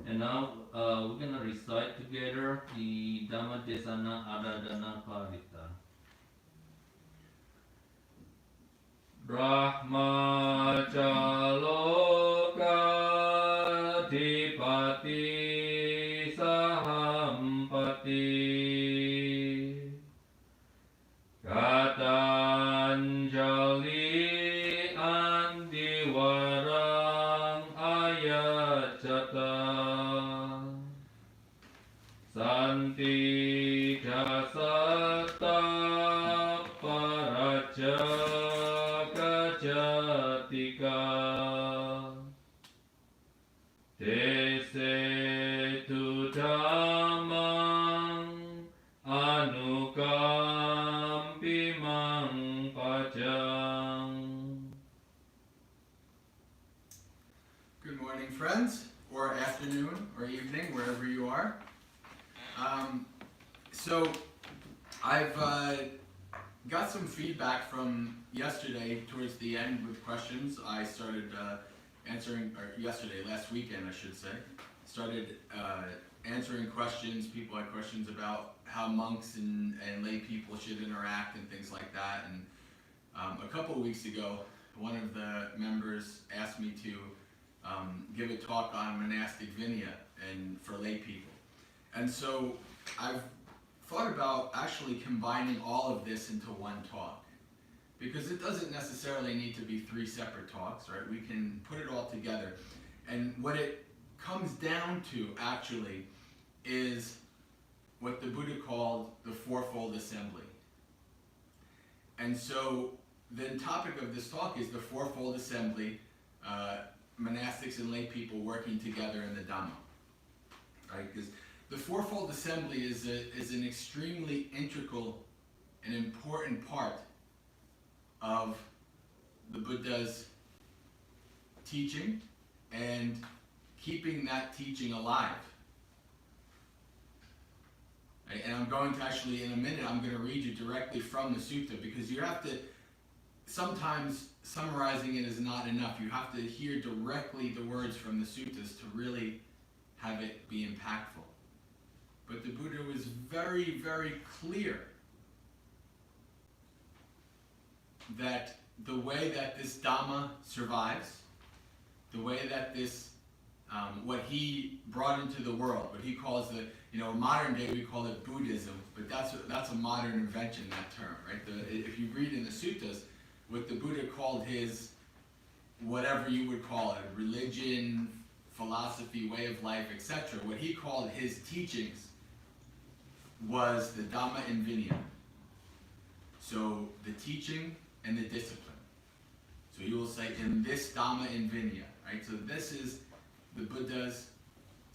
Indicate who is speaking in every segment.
Speaker 1: And now we're gonna recite together the Dhamma Desana Adadana Parita. Brahmacaloka Dipati Sahampati Katanjali Andiwarang Ayachata Santi Dasata Paraja Kajatika Dese tu Dhammang Anukampimang Pajang.
Speaker 2: Good morning, friends, or afternoon, or evening, wherever you are. So I've got some feedback from yesterday towards the end with questions. I started last weekend I should say, started answering questions. People had questions about how monks and lay people should interact and things like that. And a couple of weeks ago, one of the members asked me to give a talk on monastic vinaya and for lay people. And so I've thought about actually combining all of this into one talk, because it doesn't necessarily need to be 3 separate talks, right? We can put it all together. And what it comes down to actually is what the Buddha called the Fourfold Assembly. And so the topic of this talk is the Fourfold Assembly, monastics and lay people working together in the Dhamma, right? Because the Fourfold Assembly is an extremely integral and important part of the Buddha's teaching and keeping that teaching alive. Right? And I'm going to actually, in a minute, I'm going to read you directly from the sutta, because you have to, sometimes summarizing it is not enough. You have to hear directly the words from the suttas to really have it be impactful. But the Buddha was very, very clear that the way that this Dhamma survives, the way that this, what he brought into the world, what he calls the, modern day we call it Buddhism, but that's a modern invention, that term, right? If you read in the suttas, what the Buddha called his, whatever you would call it, religion, philosophy, way of life, etc., what he called his teachings was the Dhamma and Vinaya. So the teaching and the discipline. So you will say, in this Dhamma and Vinaya, right? So this is the Buddha's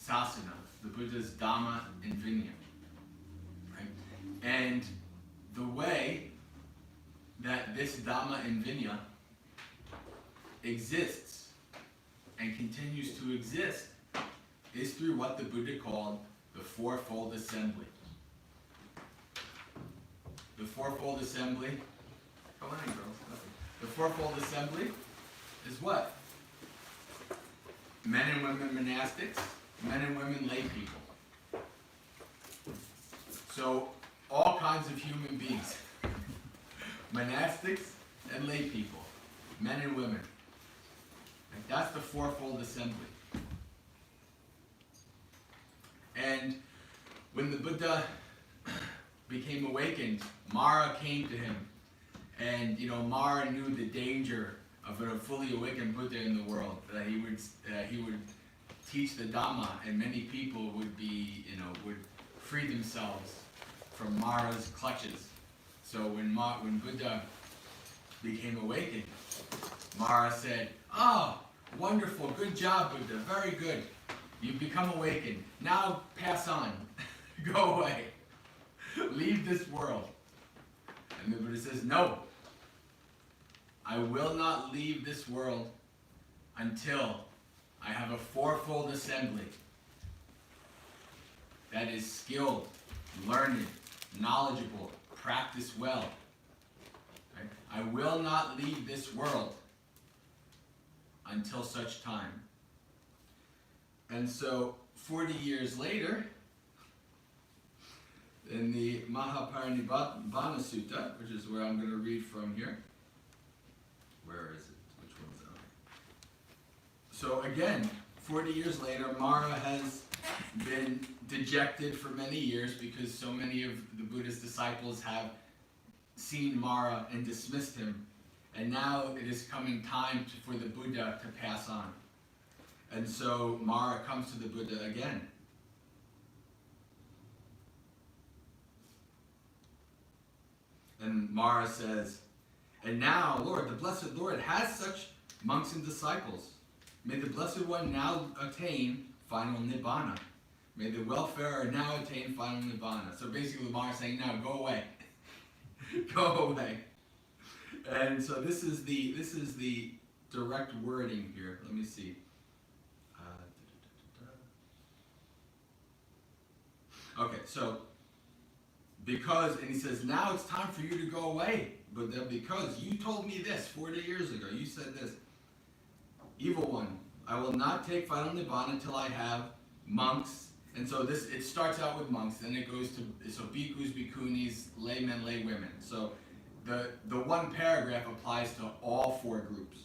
Speaker 2: sasana, the Buddha's Dhamma and Vinaya, right? And the way that this Dhamma and Vinaya exists and continues to exist is through what the Buddha called the Fourfold Assembly. The Fourfold Assembly, come on in, girls. The Fourfold Assembly is what? Men and women monastics, men and women lay people. So, all kinds of human beings. Monastics and lay people, men and women. Like, that's the Fourfold Assembly. And when the Buddha became awakened, Mara came to him. And Mara knew the danger of a fully awakened Buddha in the world, that he would teach the Dhamma, and many people would be, would free themselves from Mara's clutches. So when Buddha became awakened, Mara said, "Oh, wonderful, good job, Buddha, very good. You've become awakened. Now pass on, go away, leave this world." And the Buddha says, "No, I will not leave this world until I have a fourfold assembly that is skilled, learned, knowledgeable, practice well. Right? I will not leave this world until such time." And so 40 years later, in the Mahaparinibbana Sutta, which is where I'm going to read from here. Where is it? Which one's it? So again, 40 years later, Mara has been dejected for many years because so many of the Buddha's disciples have seen Mara and dismissed him. And now it is coming time for the Buddha to pass on. And so Mara comes to the Buddha again. And Mara says, "And now, Lord, the Blessed Lord has such monks and disciples. May the Blessed One now attain final Nibbana. May the welfarer now attain final Nibbana." So basically Mara is saying, now go away. Go away. And so this is the direct wording here. Let me see. Okay, so because, and he says, now it's time for you to go away. But then because you told me this 40 years ago, you said this. Evil one, I will not take final Nibbana until I have monks. And so this, it starts out with monks, then it goes to, so bhikkhus, bhikkhunis, laymen, laywomen. So the one paragraph applies to all four groups.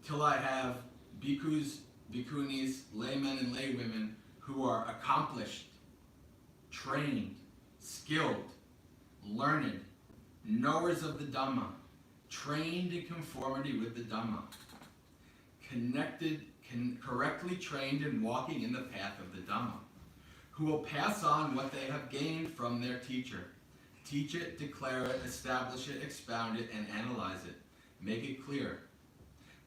Speaker 2: Till I have bhikkhus, bhikkhunis, laymen, and laywomen who are accomplished, trained, skilled, learned, knowers of the Dhamma, trained in conformity with the Dhamma, connected, correctly trained in walking in the path of the Dhamma, who will pass on what they have gained from their teacher, teach it, declare it, establish it, expound it, and analyze it, make it clear,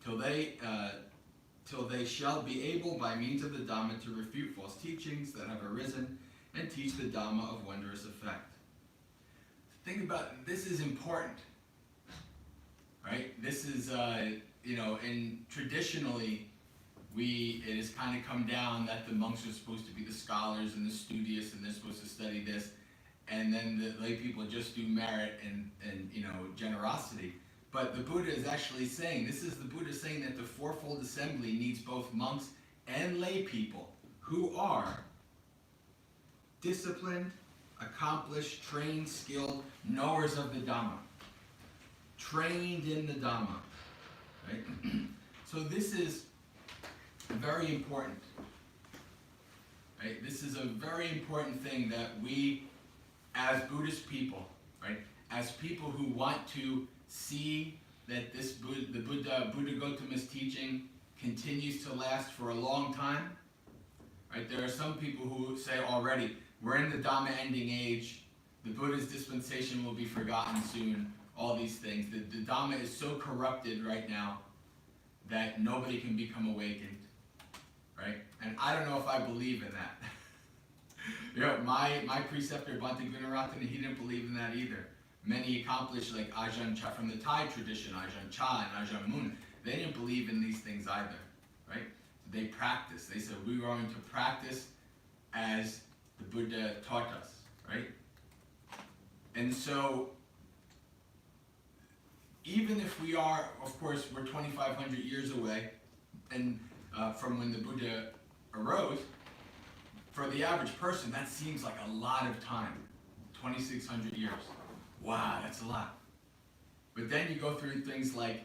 Speaker 2: till they shall be able by means of the Dhamma to refute false teachings that have arisen and teach the Dhamma of wondrous effect. Think about, this is important, right? This is, and traditionally, it has kind of come down that the monks are supposed to be the scholars and the studious and they're supposed to study this, and then the lay people just do merit and generosity. But the Buddha is actually saying, the Buddha saying that the Fourfold Assembly needs both monks and lay people who are disciplined, accomplished, trained, skilled, knowers of the Dhamma. Trained in the Dhamma. Right? So this is very important. Right? This is a very important thing that we, as Buddhist people, right, as people who want to see that the Buddha Gautama's teaching continues to last for a long time. Right? There are some people who say already, we're in the Dhamma ending age, the Buddha's dispensation will be forgotten soon, all these things. The Dhamma is so corrupted right now that nobody can become awakened. Right? And I don't know if I believe in that. My preceptor Bhante Gunaratana, he didn't believe in that either. Many accomplished, like Ajahn Chah from the Thai tradition, Ajahn Chah and Ajahn Mun, they didn't believe in these things either, right? They practiced. They said, we're going to practice as the Buddha taught us, right? And so, even if we are, of course, we're 2,500 years away, and from when the Buddha arose, for the average person, that seems like a lot of time, 2,600 years. Wow, that's a lot. But then you go through things like,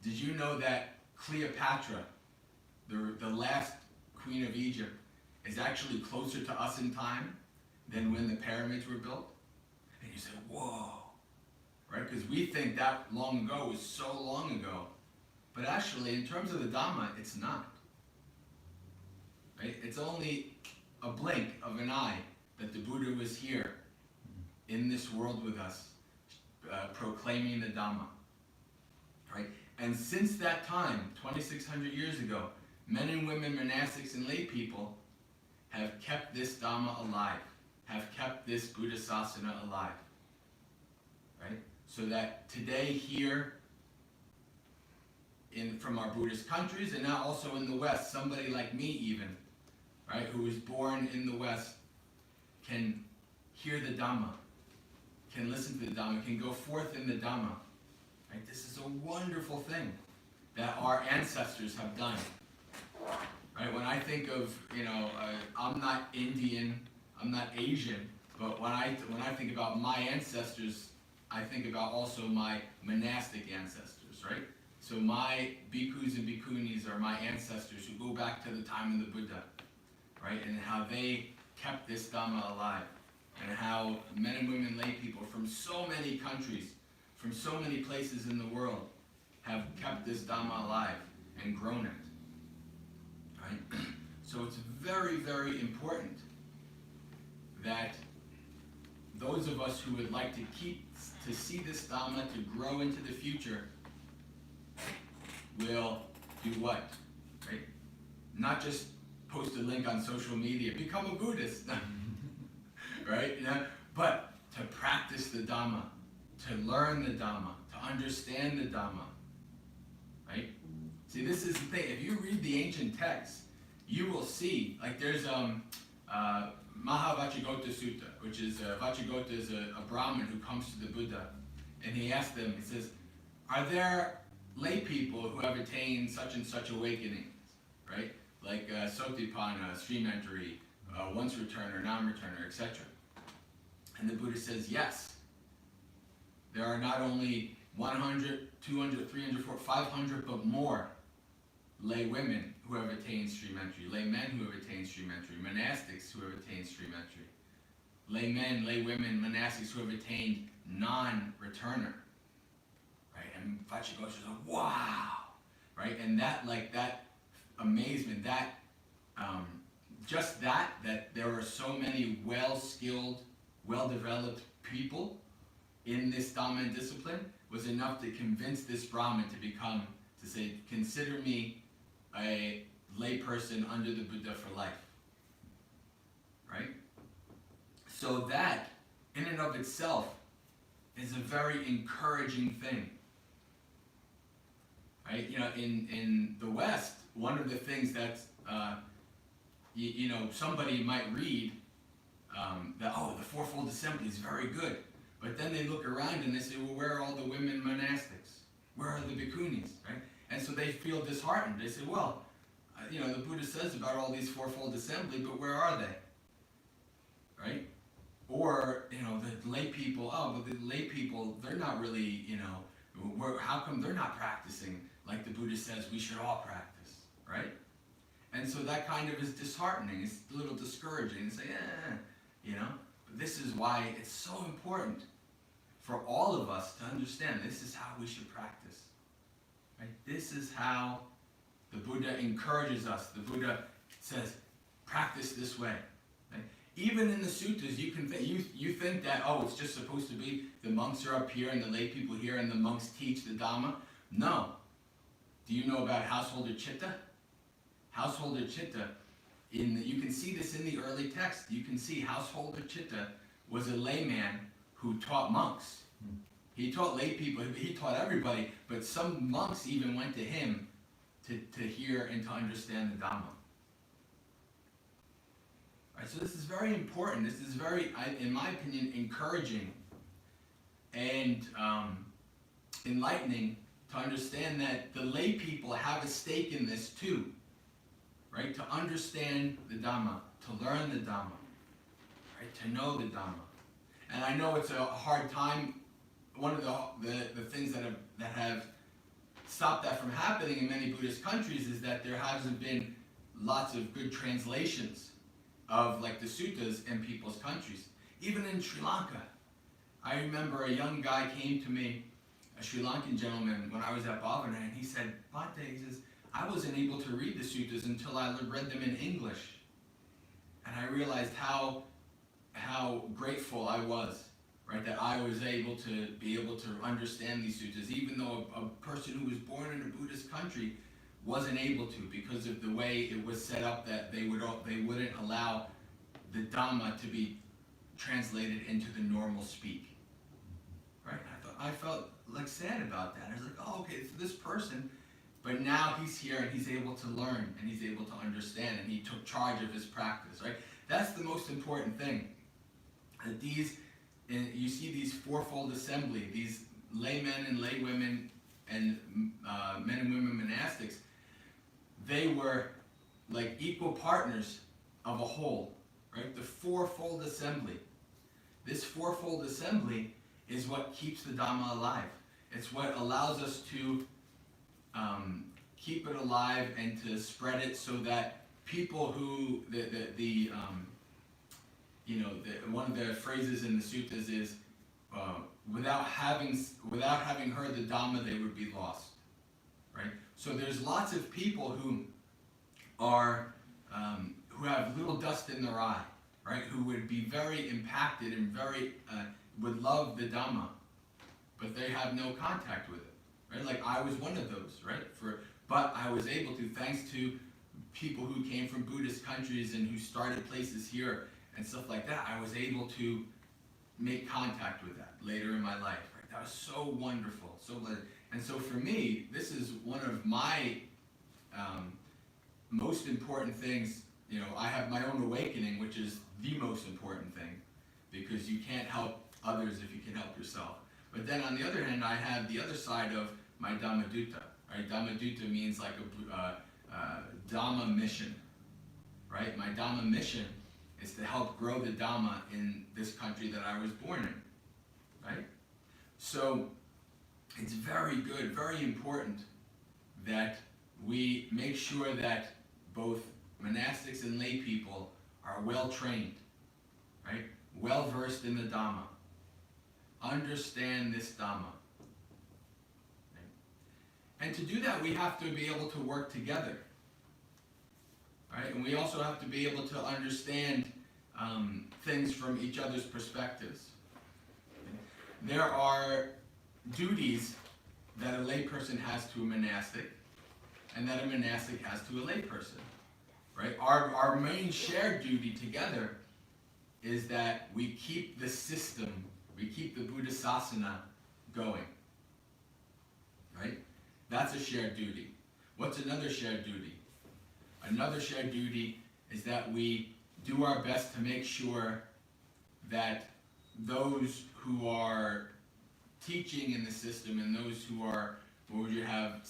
Speaker 2: did you know that Cleopatra, the last queen of Egypt, is actually closer to us in time than when the pyramids were built? And you say, whoa, right? Because we think that long ago was so long ago. But actually, in terms of the Dhamma, it's not. Right? It's only a blink of an eye that the Buddha was here in this world with us, proclaiming the Dhamma, right? And since that time, 2,600 years ago, men and women, monastics and lay people have kept this Dhamma alive, have kept this Buddha Sasana alive, right? So that today here, from our Buddhist countries, and now also in the West, somebody like me even, right, who was born in the West, can hear the Dhamma, can listen to the Dhamma, can go forth in the Dhamma. Right? This is a wonderful thing. that our ancestors have done. Right? When I think of, I'm not Indian, I'm not Asian, but when I think about my ancestors, I think about also my monastic ancestors, right? So my bhikkhus and bhikkhunis are my ancestors who go back to the time of the Buddha, right? And how they kept this Dhamma alive, and how men and women lay people from so many countries, from so many places in the world, have kept this Dhamma alive and grown it, right? So it's very, very important that those of us who would like to see this Dhamma to grow into the future will do what, right? Not just post a link on social media, become a Buddhist, right? But to practice the Dhamma, to learn the Dhamma, to understand the Dhamma, right? See, this is the thing. If you read the ancient texts, you will see, like there's Mahavachagota Sutta, which is, Vachagota is a Brahmin who comes to the Buddha, and he asks them, he says, are there lay people who have attained such and such awakenings, right? Like Sotipanna, stream entry, once returner, non-returner, etc. And the Buddha says, yes. There are not only 100, 200, 300, 400, 500, but more lay women who have attained stream entry, lay men who have attained stream entry, monastics who have attained stream entry, lay men, lay women, monastics who have attained non-returner, right? And Vachagota says, wow, right? And that, like that amazement, that just that there are so many well-skilled, well-developed people in this Dhamma discipline was enough to convince this Brahmin to say, consider me a lay person under the Buddha for life, right? So that, in and of itself, is a very encouraging thing, right? In the West, one of the things that's, somebody might read that, the Fourfold Assembly is very good, but then they look around and they say, well, where are all the women monastics? Where are the bhikkhunis, right? And so they feel disheartened. They say, well, the Buddha says about all these Fourfold Assembly, but where are they, right? Or, the lay people, but the lay people, they're not really, how come they're not practicing like the Buddha says we should all practice, right? And so that kind of is disheartening. It's a little discouraging. It's like, but this is why it's so important for all of us to understand this is how we should practice, right? This is how the Buddha encourages us. The Buddha says, practice this way. Right? Even in the suttas, you can you think that, it's just supposed to be the monks are up here and the lay people here and the monks teach the Dhamma. No. Do you know about householder Chitta? Householder Chitta, you can see this in the early text. You can see householder Chitta was a layman who taught monks. He taught lay people, he taught everybody, but some monks even went to him to hear and to understand the Dhamma. Right, so this is very important. This is very, in my opinion, encouraging and enlightening to understand that the lay people have a stake in this too. Right? To understand the Dhamma, to learn the Dhamma, right? To know the Dhamma. And I know it's a hard time. One of the things that have stopped that from happening in many Buddhist countries is that there hasn't been lots of good translations of like the suttas in people's countries. Even in Sri Lanka, I remember a young guy came to me, a Sri Lankan gentleman, when I was at Bhavana, and he said, Bhante, he says, I wasn't able to read the suttas until I read them in English. And I realized how grateful I was, right, that I was able to understand these suttas, even though a person who was born in a Buddhist country wasn't able to, because of the way it was set up that they wouldn't allow the Dhamma to be translated into the normal speak. Right? I felt like sad about that. I was like, okay, so this person, but now he's here and he's able to learn and he's able to understand and he took charge of his practice, right? That's the most important thing. That you see these Fourfold Assembly, these laymen and laywomen and men and women monastics, they were like equal partners of a whole, right? The Fourfold Assembly. This Fourfold Assembly is what keeps the Dhamma alive. It's what allows us to keep it alive and to spread it so that people who, one of the phrases in the suttas is, without having heard the Dhamma, they would be lost, right? So there's lots of people who are, who have little dust in their eye, right? Who would be very impacted and very, would love the Dhamma, but they have no contact with it, right? Like I was one of those, right? But I was able to, thanks to people who came from Buddhist countries and who started places here and stuff like that, I was able to make contact with that later in my life, right? That was so wonderful, and so for me, this is one of my most important things. You know, I have my own awakening, which is the most important thing, because you can't help others if you can help yourself. But then on the other hand, I have the other side of my Dhammadutta, right? Dhammadutta means like a Dhamma mission, right? My Dhamma mission is to help grow the Dhamma in this country that I was born in, right? So it's very good, very important that we make sure that both monastics and lay people are well trained, right? Well versed in the Dhamma. Understand this Dhamma. Right? And to do that, we have to be able to work together. Right? And we also have to be able to understand things from each other's perspectives. There are duties that a layperson has to a monastic, and that a monastic has to a layperson. Right? Our main shared duty together is that we keep the system, we keep the Buddha Sasana going. Right? That's a shared duty. What's another shared duty? Another shared duty is that we do our best to make sure that those who are teaching in the system and those who are, what would you have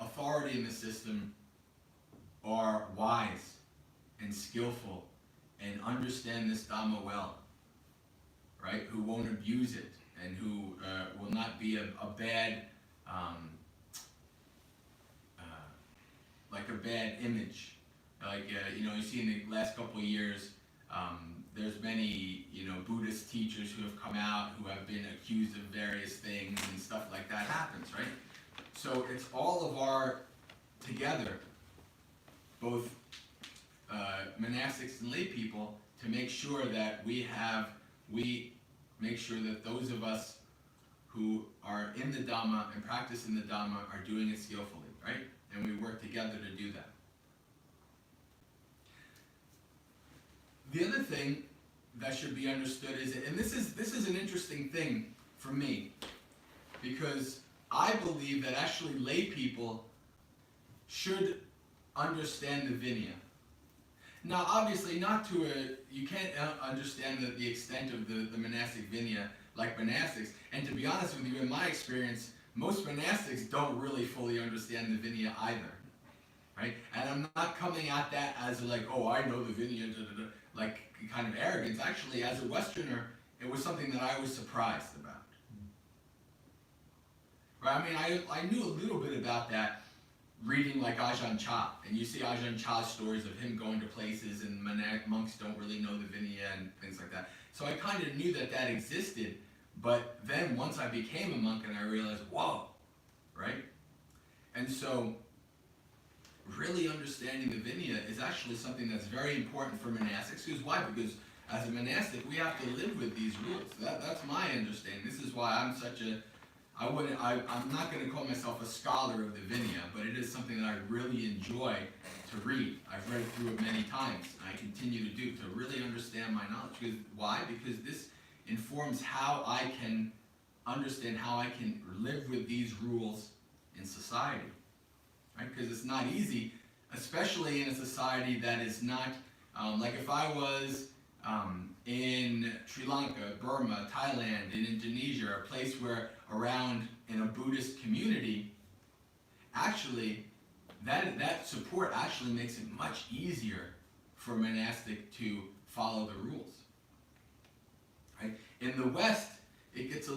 Speaker 2: authority in the system are wise and skillful and understand this Dhamma well, right? Who won't abuse it and who will not be a bad, like a bad image. Like, you see in the last couple of years, there's many, Buddhist teachers who have come out who have been accused of various things and stuff like that happens, right? So it's all of our, together, both monastics and lay people, to make sure that we make sure that those of us who are in the Dhamma and practicing the Dhamma are doing it skillfully, right? And we work together to do that. The other thing that should be understood is, and this is an interesting thing for me, because I believe that actually lay people should understand the Vinaya. Now, obviously, you can't understand the extent of the monastic Vinaya like monastics. And to be honest with you, in my experience, most monastics don't really fully understand the Vinaya either, right? And I'm not coming at that as like, oh, I know the Vinaya, like kind of arrogance. Actually, as a Westerner, it was something that I was surprised about. Right? I mean, I knew a little bit about that reading like Ajahn Chah, and you see Ajahn Chah's stories of him going to places and monks don't really know the Vinaya and things like that. So I kind of knew that existed, but then once I became a monk and I realized, whoa, right? And so really understanding the Vinaya is actually something that's very important for monastics. Because why? Because as a monastic, we have to live with these rules. That's my understanding. This is why I'm such a, I'm not going to call myself a scholar of the Vinaya, but it is something that I really enjoy to read. I've read through it many times, and I continue to do, to really understand my knowledge. Because why? Because this informs how I can understand how I can live with these rules in society. Right? Because it's not easy, especially in a society that is not, like if I was in Sri Lanka, Burma, Thailand, in Indonesia, a place where around in a Buddhist community, actually, that support actually makes it much easier for a monastic to follow the rules. Right? In the West, it gets a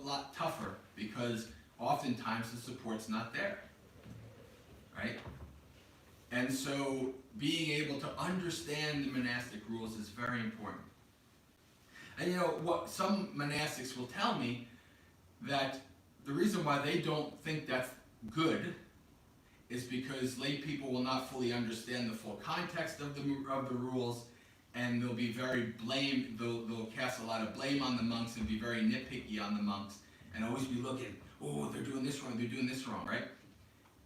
Speaker 2: lot tougher because oftentimes the support's not there. Right? And so being able to understand the monastic rules is very important. And what some monastics will tell me, that the reason why they don't think that's good is because lay people will not fully understand the full context of the rules, and they'll be they'll cast a lot of blame on the monks and be very nitpicky on the monks and always be looking, oh, they're doing this wrong, right?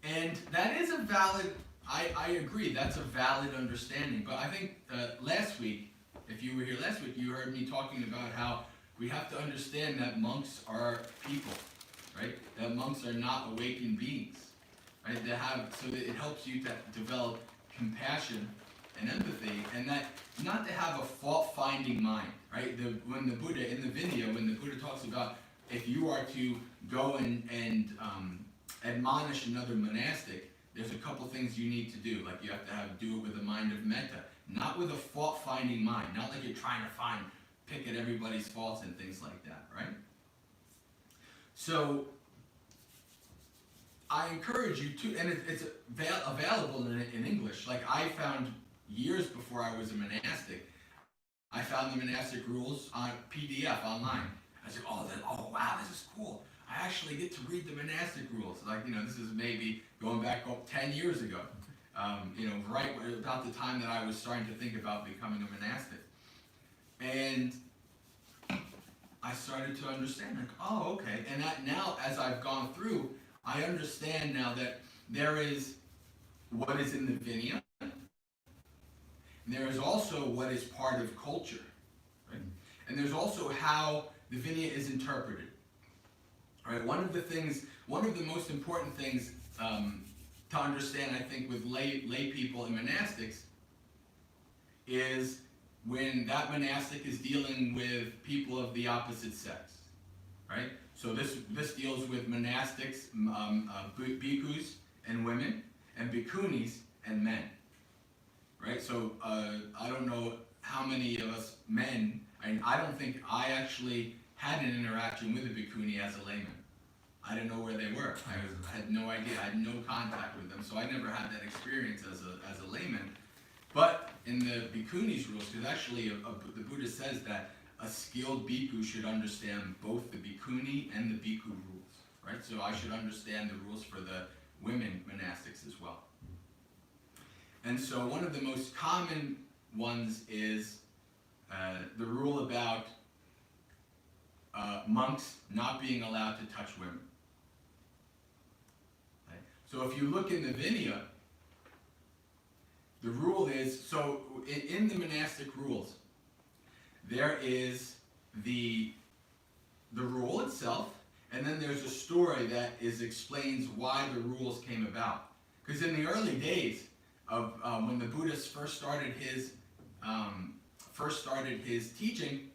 Speaker 2: And that is a valid, I agree, that's a valid understanding. But I think last week, if you were here last week, you heard me talking about how we have to understand that monks are people, right? That monks are not awakened beings, right? So that it helps you to develop compassion and empathy, and that not to have a fault-finding mind, right? When the Buddha, in the Vinaya, when the Buddha talks about if you are to go and admonish another monastic, there's a couple things you need to do. Like you have to do it with a mind of metta, not with a fault-finding mind, not like you're trying to pick at everybody's faults and things like that, right? So I encourage you to, and it's available in English. Like I found years before I was a monastic, I found the Monastic Rules on PDF online. I said, oh wow, this is cool. I actually get to read the Monastic Rules. Like, this is maybe going back 10 years ago. Right about the time that I was starting to think about becoming a monastic. And I started to understand, like, oh, okay. And that now, as I've gone through, I understand now that there is what is in the Vinaya, and there is also what is part of culture, right? And there's also how the Vinaya is interpreted. All right, one of the most important things to understand, I think, with lay people and monastics is when that monastic is dealing with people of the opposite sex, right? So this deals with monastics, bhikkhus and women, and bhikkhunis and men, right? So I don't know how many of us men, I don't think I actually had an interaction with a bhikkhuni as a layman. I didn't know where they were. I had no idea. I had no contact with them, so I never had that experience as a layman. But in the bhikkhunis rules, because actually the Buddha says that a skilled bhikkhu should understand both the bhikkhuni and the bhikkhu rules, right? So I should understand the rules for the women monastics as well. And so one of the most common ones is the rule about monks not being allowed to touch women. Okay? So if you look in the Vinaya, the rule is, so in the monastic rules, there is the rule itself, and then there's a story that explains why the rules came about. Because in the early days of when the Buddhist first started his teaching,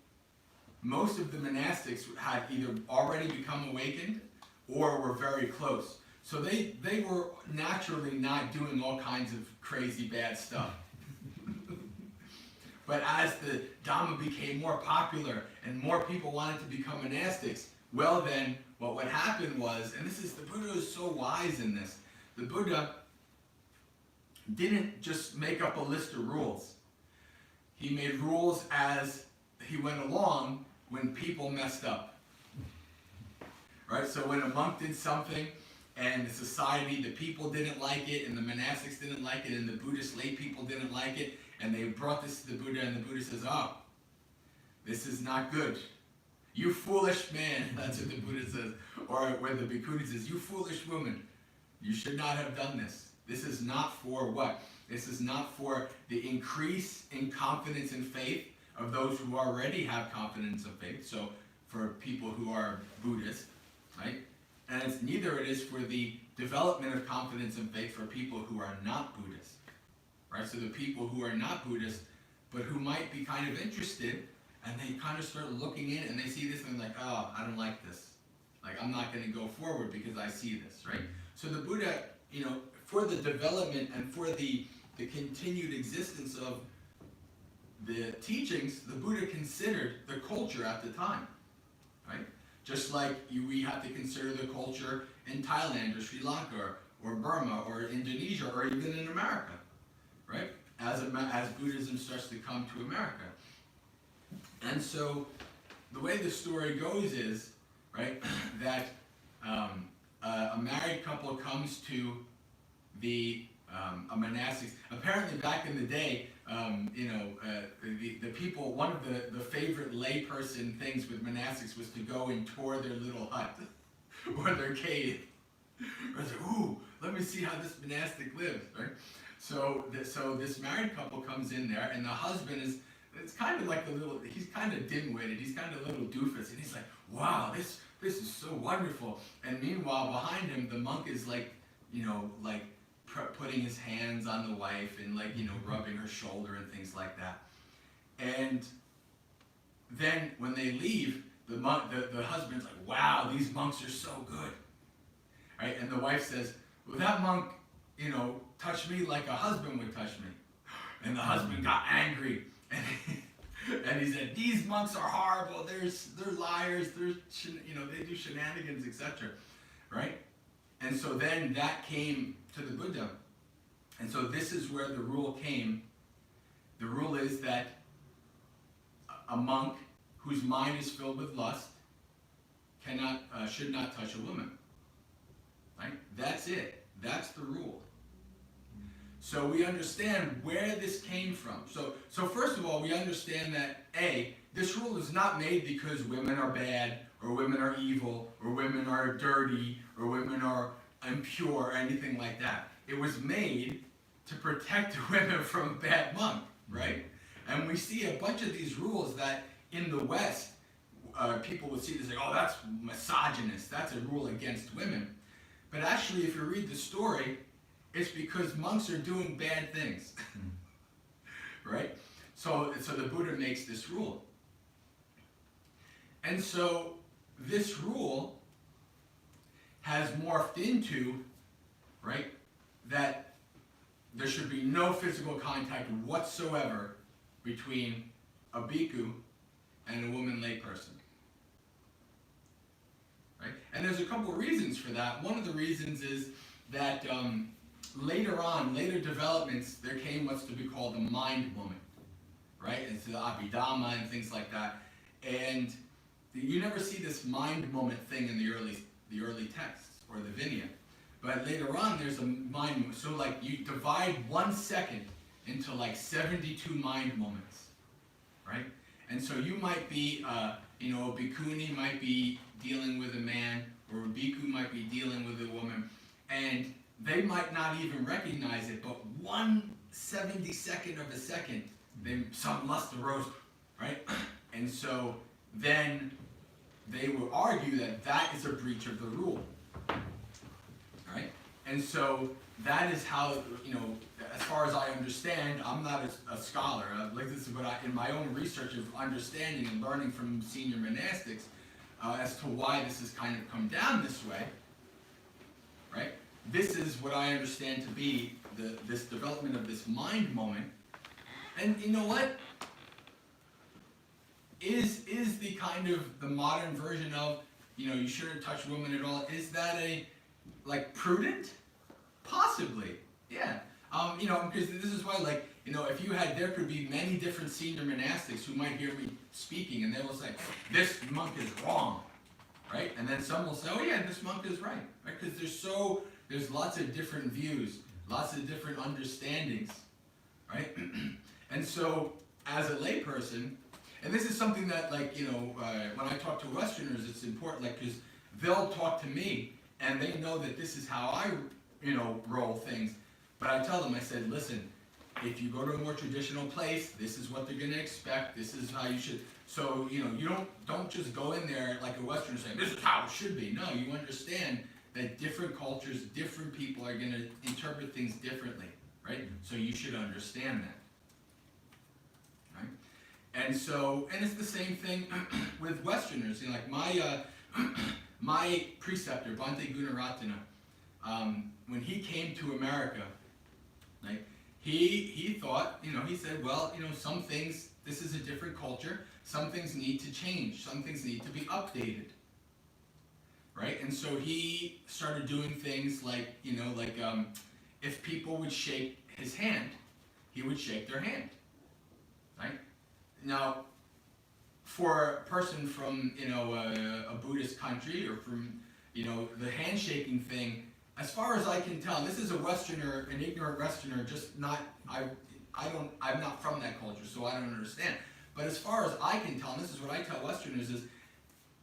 Speaker 2: most of the monastics had either already become awakened or were very close. So they were naturally not doing all kinds of crazy bad stuff. But as the Dhamma became more popular and more people wanted to become monastics, well then, what would happen was, and the Buddha is so wise in this, the Buddha didn't just make up a list of rules. He made rules as he went along when people messed up. Right? So when a monk did something and the society, the people didn't like it, and the monastics didn't like it, and the Buddhist lay people didn't like it, and they brought this to the Buddha, and the Buddha says, oh, this is not good. You foolish man, that's what the Buddha says. Or where the bhikkhuni says, you foolish woman, you should not have done this. This is not for what? This is not for the increase in confidence and faith of those who already have confidence of faith. So for people who are Buddhist, right? And neither it is for the development of confidence and faith for people who are not Buddhist, right? So the people who are not Buddhist, but who might be kind of interested, and they kind of start looking in and they see this and they're like, oh, I don't like this. Like, I'm not going to go forward because I see this, right? So the Buddha, for the development and for the continued existence of the teachings, the Buddha considered the culture at the time, right? Just like we have to consider the culture in Thailand or Sri Lanka or Burma or Indonesia or even in America, right? As Buddhism starts to come to America. And so the way the story goes is, right, that a married couple comes to a monastic. Apparently back in the day, the people, one of the favorite layperson things with monastics was to go and tour their little hut or their cave. I was like, ooh, let me see how this monastic lives, right? So this married couple comes in there, and the husband it's kind of like he's kind of dim-witted, he's kind of a little doofus, and he's like, wow, this is so wonderful. And meanwhile, behind him, the monk is like, putting his hands on the wife and rubbing her shoulder and things like that. And then when they leave, the husband's like, wow, these monks are so good, right? And the wife says, well, that monk, touched me like a husband would touch me. And the husband got angry, and he said, these monks are horrible, they're liars, they do shenanigans, etc., right? And so then that came to the Buddha. And so this is where the rule came. The rule is that a monk whose mind is filled with lust should not touch a woman. Right? That's it. That's the rule. So we understand where this came from. So first of all, we understand that this rule is not made because women are bad, or women are evil, or women are dirty, or women are impure, or anything like that. It was made to protect women from a bad monk, right? And we see a bunch of these rules that in the West, people would see this like, oh, that's misogynist, that's a rule against women. But actually, if you read the story, it's because monks are doing bad things, right? So the Buddha makes this rule. And so this rule has morphed into, right, that there should be no physical contact whatsoever between a bhikkhu and a woman layperson. Right? And there's a couple of reasons for that. One of the reasons is that later developments, there came what's to be called the mind moment, right? It's the Abhidhamma and things like that. And you never see this mind moment thing in the early texts or the Vinaya. But later on, there's a mind moment. So like you divide 1 second into like 72 mind moments, right? And so you might be, a bhikkhuni might be dealing with a man, or a bhikkhu might be dealing with a woman, and they might not even recognize it, but 1/72 of a second, some lust arose, right? And so then they will argue that that is a breach of the rule, right? And so that is how, as far as I understand, I'm not a scholar. Like this is what in my own research of understanding and learning from senior monastics, as to why this has kind of come down this way, right? This is what I understand to be this development of this mind moment. And you know what? Is the kind of the modern version of, you shouldn't touch women at all, is that prudent? Possibly, yeah. Because this is why, if there could be many different senior monastics who might hear me speaking, and they will say, this monk is wrong, right? And then some will say, oh yeah, this monk is right? Because there's lots of different views, lots of different understandings, right? And so, as a layperson, and this is something that, when I talk to Westerners, it's important, because they'll talk to me, and they know that this is how I, roll things. But I tell them, I said, listen, if you go to a more traditional place, this is what they're going to expect, this is how you should. So, you don't just go in there like a Westerner saying, this is how it should be. No, you understand that different cultures, different people are going to interpret things differently, right? So you should understand that, right? And it's the same thing with Westerners. You know, like my preceptor, Bhante Gunaratana, when he came to America, like he thought, you know, he said, well, you know, some things, this is a different culture, some things need to change, some things need to be updated, right? And so he started doing things like, you know, like if people would shake his hand, he would shake their hand, right? Now, for a person from, you know, a Buddhist country, or from, you know, the handshaking thing, as far as I can tell, this is a Westerner, an ignorant Westerner, just not, I'm not from that culture, so I don't understand. But as far as I can tell, and this is what I tell Westerners, is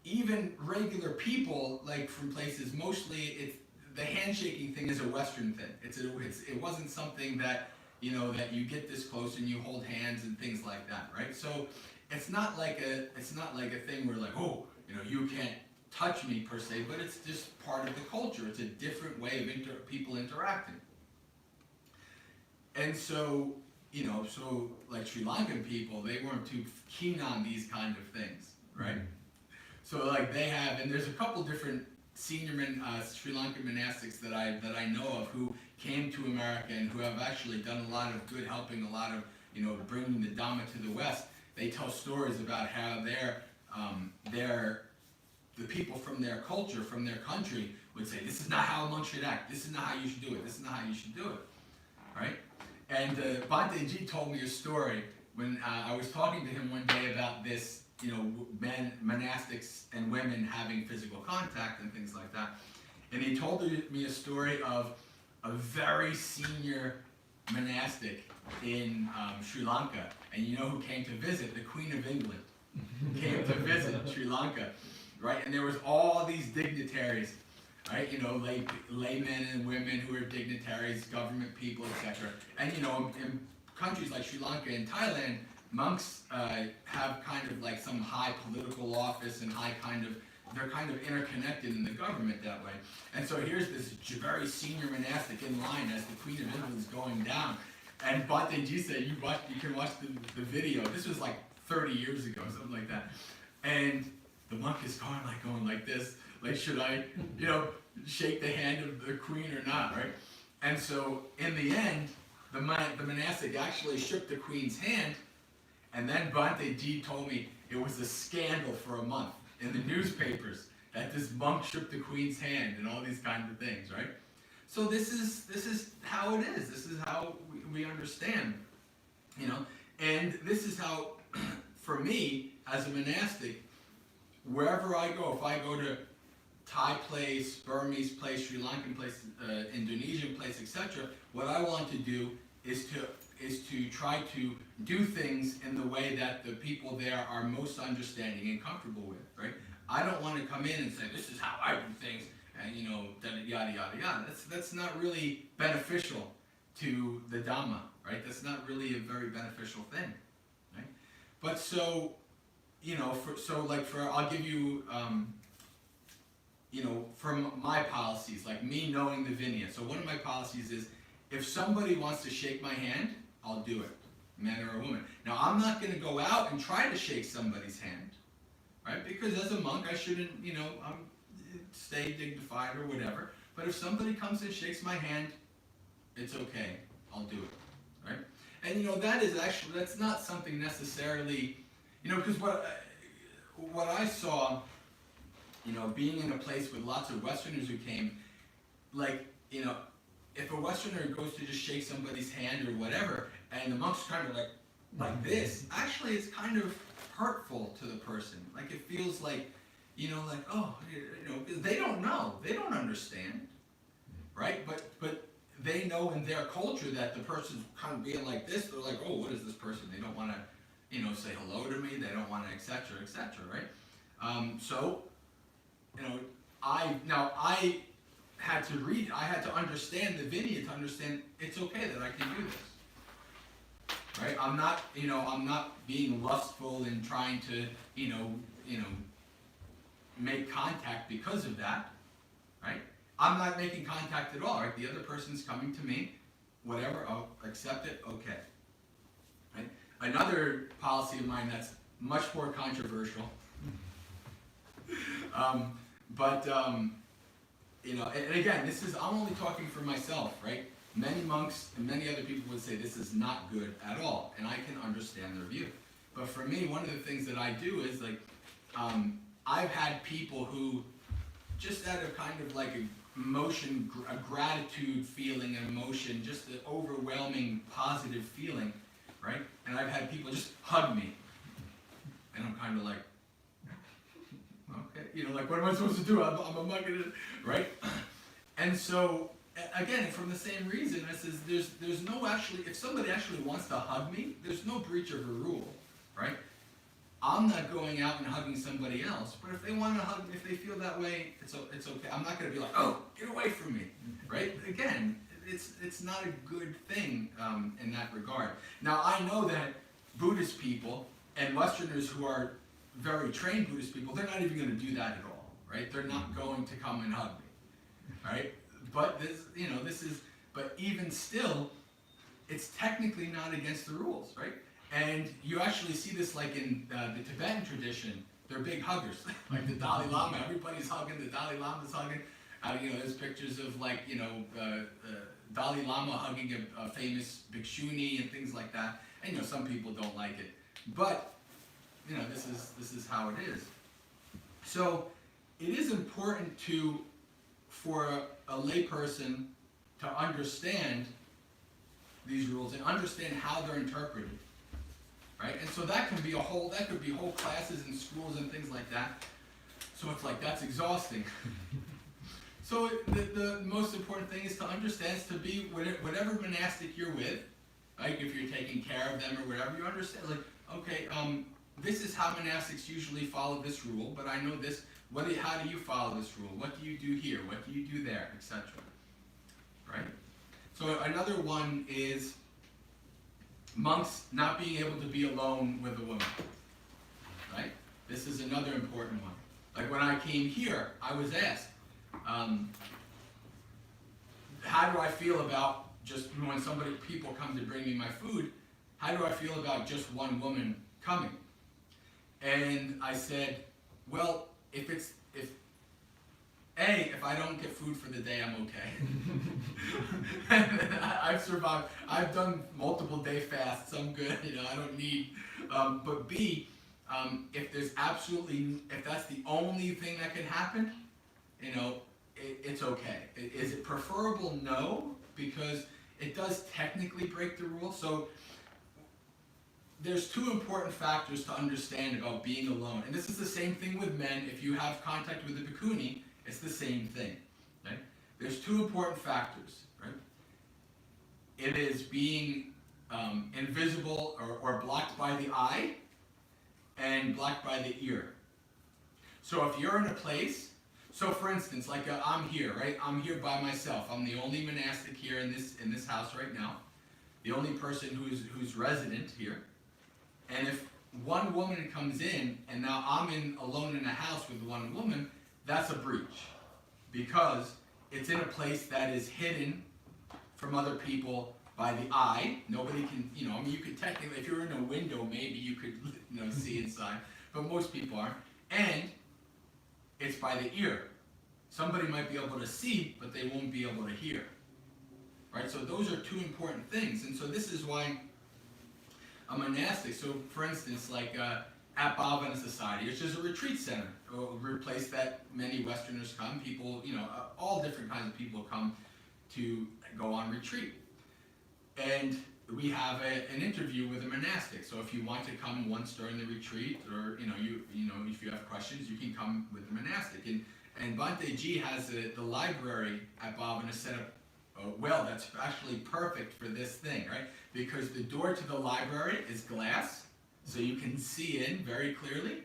Speaker 2: even regular people, like from places, mostly it's, the handshaking thing is a Western thing. It wasn't something that, you know, that you get this close and you hold hands and things like that, right? So it's not like a thing where like, oh, you know, you can't touch me per se, but it's just part of the culture. It's a different way of people interacting. And so, you know, so like Sri Lankan people, they weren't too keen on these kind of things, right? So like they have, and there's a couple different senior Sri Lankan monastics that I know of who came to America and who have actually done a lot of good, helping a lot of, you know, bringing the Dhamma to the West. They tell stories about how the people from their culture, from their country, would say, this is not how a monk should act, this is not how you should do it, this is not how you should do it, right? And Bhante Ji told me a story when I was talking to him one day about this, you know, monastics and women having physical contact and things like that. And he told me a story of a very senior monastic in Sri Lanka. And you know who came to visit? The Queen of England came to visit Sri Lanka, right? And there was all these dignitaries, right? You know, laymen and women who are dignitaries, government people, etc. And you know, in countries like Sri Lanka and Thailand, monks have kind of like some high political office and they're kind of interconnected in the government that way. And so here's this very senior monastic in line as the Queen of England is going down. And Bhante Ji said, you can watch the video. This was like 30 years ago, something like that. And the monk is going like this, like, should I, you know, shake the hand of the queen or not, right? And so in the end, the monastic actually shook the queen's hand, and then Bhante Ji told me it was a scandal for a month in the newspapers that this monk shook the queen's hand and all these kinds of things, right? So this is how it is. This is how we understand, you know. And this is how, for me, as a monastic, wherever I go, if I go to Thai place, Burmese place, Sri Lankan place, Indonesian place, etc., what I want to do is to try to do things in the way that the people there are most understanding and comfortable with, right? I don't want to come in and say, this is how I do things, and you know, yada yada yada. That's not really beneficial to the Dhamma, right? That's not really a very beneficial thing, right? But so, you know, I'll give you, you know, from my policies, like me knowing the Vinaya. So one of my policies is, if somebody wants to shake my hand, I'll do it, man or a woman. Now, I'm not going to go out and try to shake somebody's hand, right? Because as a monk, I shouldn't, you know, stay dignified or whatever. But if somebody comes and shakes my hand, it's okay, I'll do it, right? And you know, that's not something necessarily, you know, because what I saw, you know, being in a place with lots of Westerners who came, like, you know, if a Westerner goes to just shake somebody's hand or whatever, and the monk's kind of like this, actually it's kind of hurtful to the person. Like, it feels like, you know, like, oh, you know, because they don't know, they don't understand, right? But they know in their culture that the person's kind of being like this. They're like, oh, what is this person? They don't want to, you know, say hello to me. They don't want to, etc., right? So, you know, I had to read, I had to understand the Vinaya to understand it's okay that I can do this, right? I'm not being lustful and trying to, you know, make contact because of that, right? I'm not making contact at all, right? The other person's coming to me, whatever, I'll accept it, okay, right? Another policy of mine that's much more controversial, you know, and again, I'm only talking for myself, right? Many monks and many other people would say this is not good at all, and I can understand their view. But for me, one of the things that I do is like, I've had people who, just out of kind of like emotion, a gratitude feeling, an emotion, just an overwhelming positive feeling, right? And I've had people just hug me, and I'm kind of like, okay, you know, like what am I supposed to do? I'm a monk, right? And so, again, from the same reason, I says there's no actually, if somebody actually wants to hug me, there's no breach of a rule, right? I'm not going out and hugging somebody else, but if they want to hug me, if they feel that way, it's okay. I'm not going to be like, oh, get away from me, right? Again, it's not a good thing in that regard. Now, I know that Buddhist people and Westerners who are very trained Buddhist people, they're not even going to do that at all, right? They're not going to come and hug me, right? But but even still, it's technically not against the rules, right? And you actually see this like in the Tibetan tradition. They're big huggers, like the Dalai Lama. Everybody's hugging. The Dalai Lama's hugging. There's pictures of like Dalai Lama hugging a famous bhikshuni and things like that. And some people don't like it, but this is how it is. So it is important for a layperson to understand these rules and understand how they're interpreted. Right? And so that could be whole classes in schools and things like that. So it's like, that's exhausting. So the most important thing is to understand, is to be whatever monastic you're with, like if you're taking care of them or whatever, you understand, like, okay, this is how monastics usually follow this rule, but I know this, how do you follow this rule? What do you do here? What do you do there? Etc. Right? So another one is monks not being able to be alone with a woman, right? This is another important one. Like when I came here, I was asked, how do I feel about just when people come to bring me my food, how do I feel about just one woman coming? And I said, well, if I don't get food for the day, I'm okay. I've survived. I've done multiple day fasts. I'm good. I don't need. But B, if that's the only thing that can happen, it's okay. Is it preferable? No, because it does technically break the rule. So there's two important factors to understand about being alone. And this is the same thing with men. If you have contact with a bhikkhuni, it's the same thing. Right? There's two important factors. Right? It is being invisible or blocked by the eye and blocked by the ear. So if you're in a place, so for instance, like I'm here, right? I'm here by myself. I'm the only monastic here in this house right now. The only person who's resident here. And if one woman comes in, and now I'm alone in a house with one woman, that's a breach. Because it's in a place that is hidden from other people by the eye. Nobody can, you could technically, if you're in a window, maybe you could, see inside. But most people aren't. And it's by the ear. Somebody might be able to see, but they won't be able to hear. Right? So those are two important things. And so this is why a monastic, so for instance, like at Bhavana Society, which is a retreat center, a place that many Westerners come, people, all different kinds of people come to go on retreat. And we have an interview with a monastic. So if you want to come once during the retreat, or if you have questions, you can come with the monastic. And Bhante Ji has the library at Bhavana set up. Well, that's actually perfect for this thing, right? Because the door to the library is glass, so you can see in very clearly.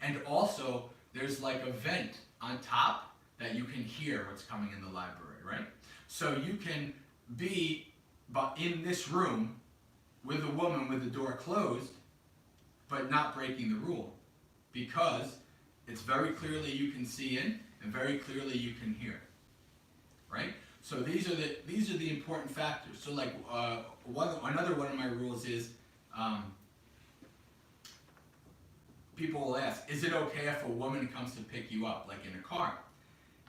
Speaker 2: And also, there's like a vent on top that you can hear what's coming in the library, right? So you can be in this room with a woman with the door closed, but not breaking the rule. Because it's very clearly you can see in, and very clearly you can hear, right? So these are the important factors. So like another one of my rules is people will ask, is it okay if a woman comes to pick you up, like in a car?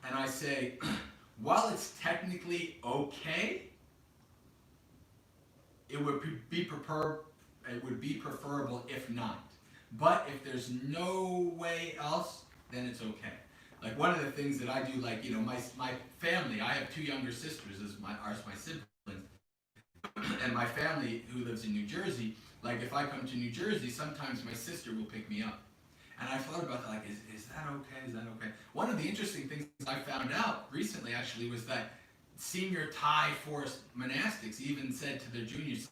Speaker 2: And I say, while it's technically okay, it would be preferable if not. But if there's no way else, then it's okay. Like one of the things that I do, like, you know, my family, I have 2 younger sisters as my siblings, and my family who lives in New Jersey, like if I come to New Jersey, sometimes my sister will pick me up. And I thought about that, like, is that okay? Is that okay? One of the interesting things I found out recently, actually, was that senior Thai forest monastics even said to their juniors,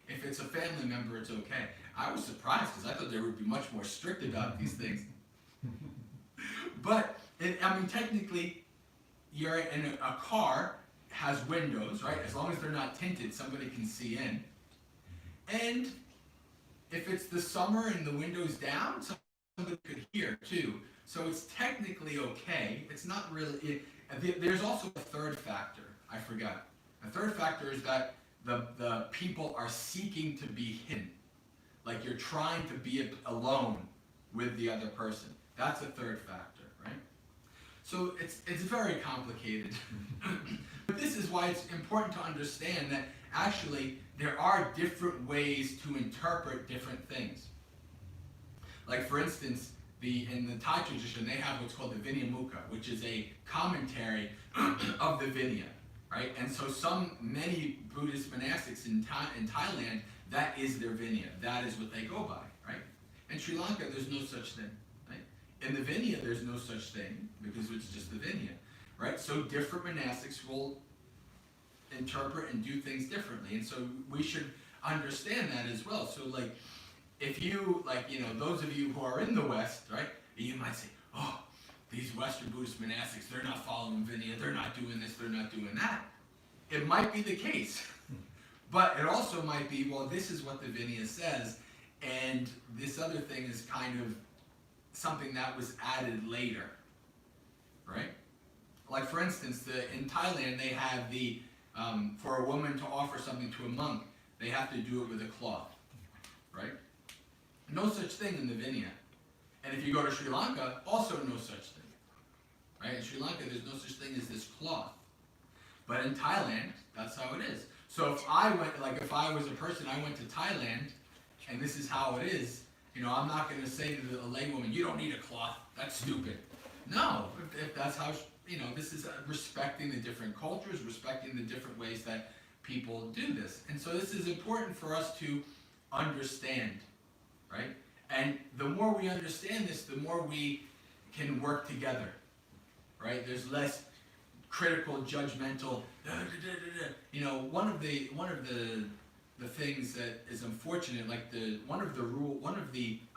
Speaker 2: if it's a family member, it's okay. I was surprised because I thought they would be much more strict about these things. But, I mean, technically, you're in a car, has windows, right? As long as they're not tinted, somebody can see in. And if it's the summer and the window's down, somebody could hear too. So it's technically okay. It's not really. There's also a third factor. I forgot. A third factor is that the people are seeking to be hidden. Like you're trying to be alone with the other person. That's a third factor, right? So it's very complicated. But this is why it's important to understand that actually there are different ways to interpret different things. Like for instance, in the Thai tradition, they have what's called the Vinaya Mukha, which is a commentary of the Vinaya, right? And so many Buddhist monastics in Thailand, that is their Vinaya. That is what they go by, right? In Sri Lanka, there's no such thing, right? In the Vinaya, there's no such thing because it's just the Vinaya, right? So different monastics will interpret and do things differently, and so we should understand that as well. So like, if you, like, you know, those of you who are in the West, right, you might say, oh, these Western Buddhist monastics, they're not following Vinaya, they're not doing this, they're not doing that. It might be the case, but it also might be, well, this is what the Vinaya says, and this other thing is kind of something that was added later, right? Like for instance, in Thailand, they have for a woman to offer something to a monk, they have to do it with a cloth, right? No such thing in the Vinaya. And if you go to Sri Lanka, also no such thing. Right? In Sri Lanka, there's no such thing as this cloth. But in Thailand, that's how it is. So if I was a person, I went to Thailand, and this is how it is, you know, I'm not going to say to a laywoman, you don't need a cloth, that's stupid. No, if that's how, you know, this is respecting the different cultures, respecting the different ways that people do this. And so this is important for us to understand. Right? And the more we understand this, the more we can work together. Right? There's less critical, judgmental. You know, one of the things that is unfortunate, like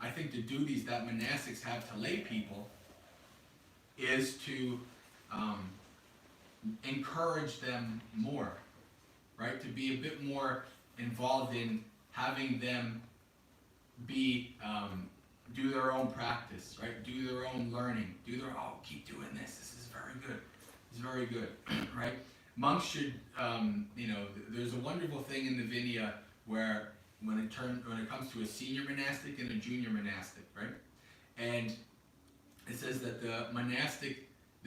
Speaker 2: I think the duties that monastics have to lay people is to encourage them more, right? To be a bit more involved in having them do their own practice, right? Do their own learning. Keep doing this. This is very good. It's very good, right? Monks should, you know, there's a wonderful thing in the Vinaya where when it comes to a senior monastic and a junior monastic, right? And it says that the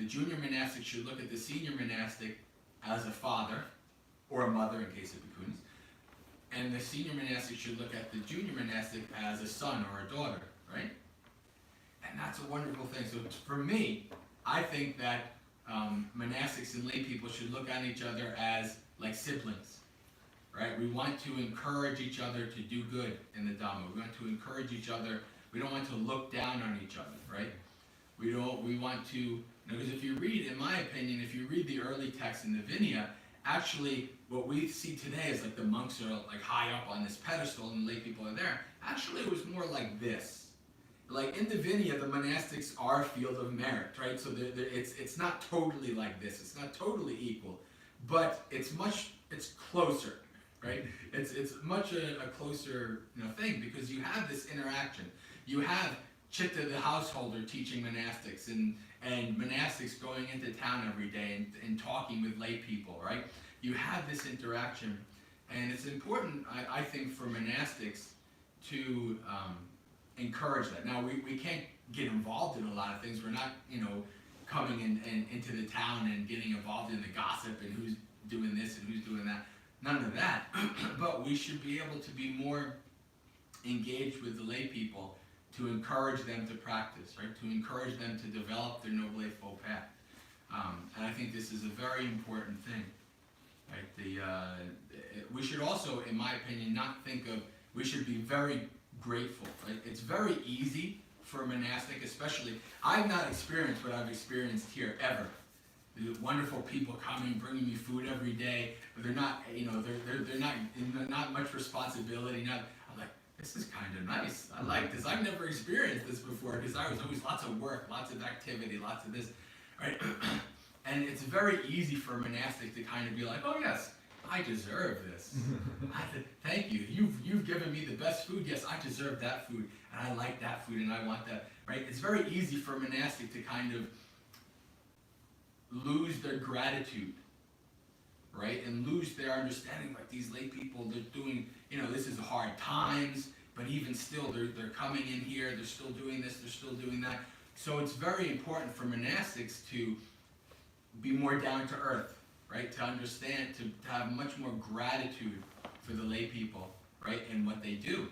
Speaker 2: junior monastic should look at the senior monastic as a father or a mother in case of bhikkhunis. And the senior monastic should look at the junior monastic as a son or a daughter, right? And that's a wonderful thing. So for me, I think that monastics and lay people should look at each other as like siblings, right? We want to encourage each other to do good in the Dhamma. We want to encourage each other. We don't want to look down on each other, right? We want to, you know, because if you read, in my opinion, if you read the early texts in the Vinaya, actually, what we see today is like the monks are like high up on this pedestal and the lay people are there. Actually, it was more like this. Like in the Vinaya, the monastics are a field of merit, right? So it's not totally like this. It's not totally equal, but it's closer, right? It's much a closer, you know, thing because you have this interaction. You have Chitta, the householder, teaching monastics, and monastics going into town every day and talking with lay people, right? You have this interaction, and it's important, I think, for monastics to encourage that. Now we can't get involved in a lot of things. We're not, coming in into the town and getting involved in the gossip and who's doing this and who's doing that. None of that. But we should be able to be more engaged with the lay people to encourage them to practice, right? To encourage them to develop their Noble Eightfold Path. And I think this is a very important thing, right? We should also, in my opinion, not think of, we should be very grateful, right? It's very easy for a monastic, especially, I've not experienced what I've experienced here ever. The wonderful people coming, bringing me food every day, but they're not, they're not much responsibility. I'm like, this is kind of nice. I like this. I've never experienced this before because I was always lots of work, lots of activity, lots of this, right? And it's very easy for a monastic to kind of be like, oh yes, I deserve this. Thank you. You've given me the best food. Yes, I deserve that food, and I like that food, and I want that. Right? It's very easy for a monastic to kind of lose their gratitude, right, and lose their understanding. Like these lay people, they're doing, this is hard times, but even still, they're coming in here. They're still doing this. They're still doing that. So it's very important for monastics to be more down to earth. Right, to understand, to have much more gratitude for the lay people, right, and what they do,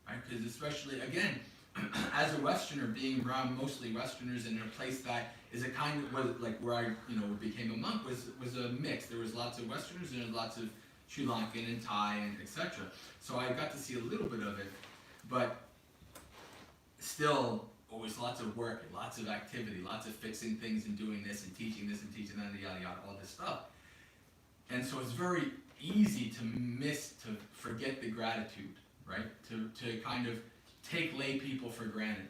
Speaker 2: right, because especially, again, as a Westerner, being around mostly Westerners in a place that is a kind of, like where I, became a monk, was a mix. There was lots of Westerners and lots of Sri Lankan and Thai and etc. So I got to see a little bit of it, but still, always lots of work, and lots of activity, lots of fixing things and doing this and teaching that, and yada yada, all this stuff. And so it's very easy to forget the gratitude, right? To kind of take lay people for granted,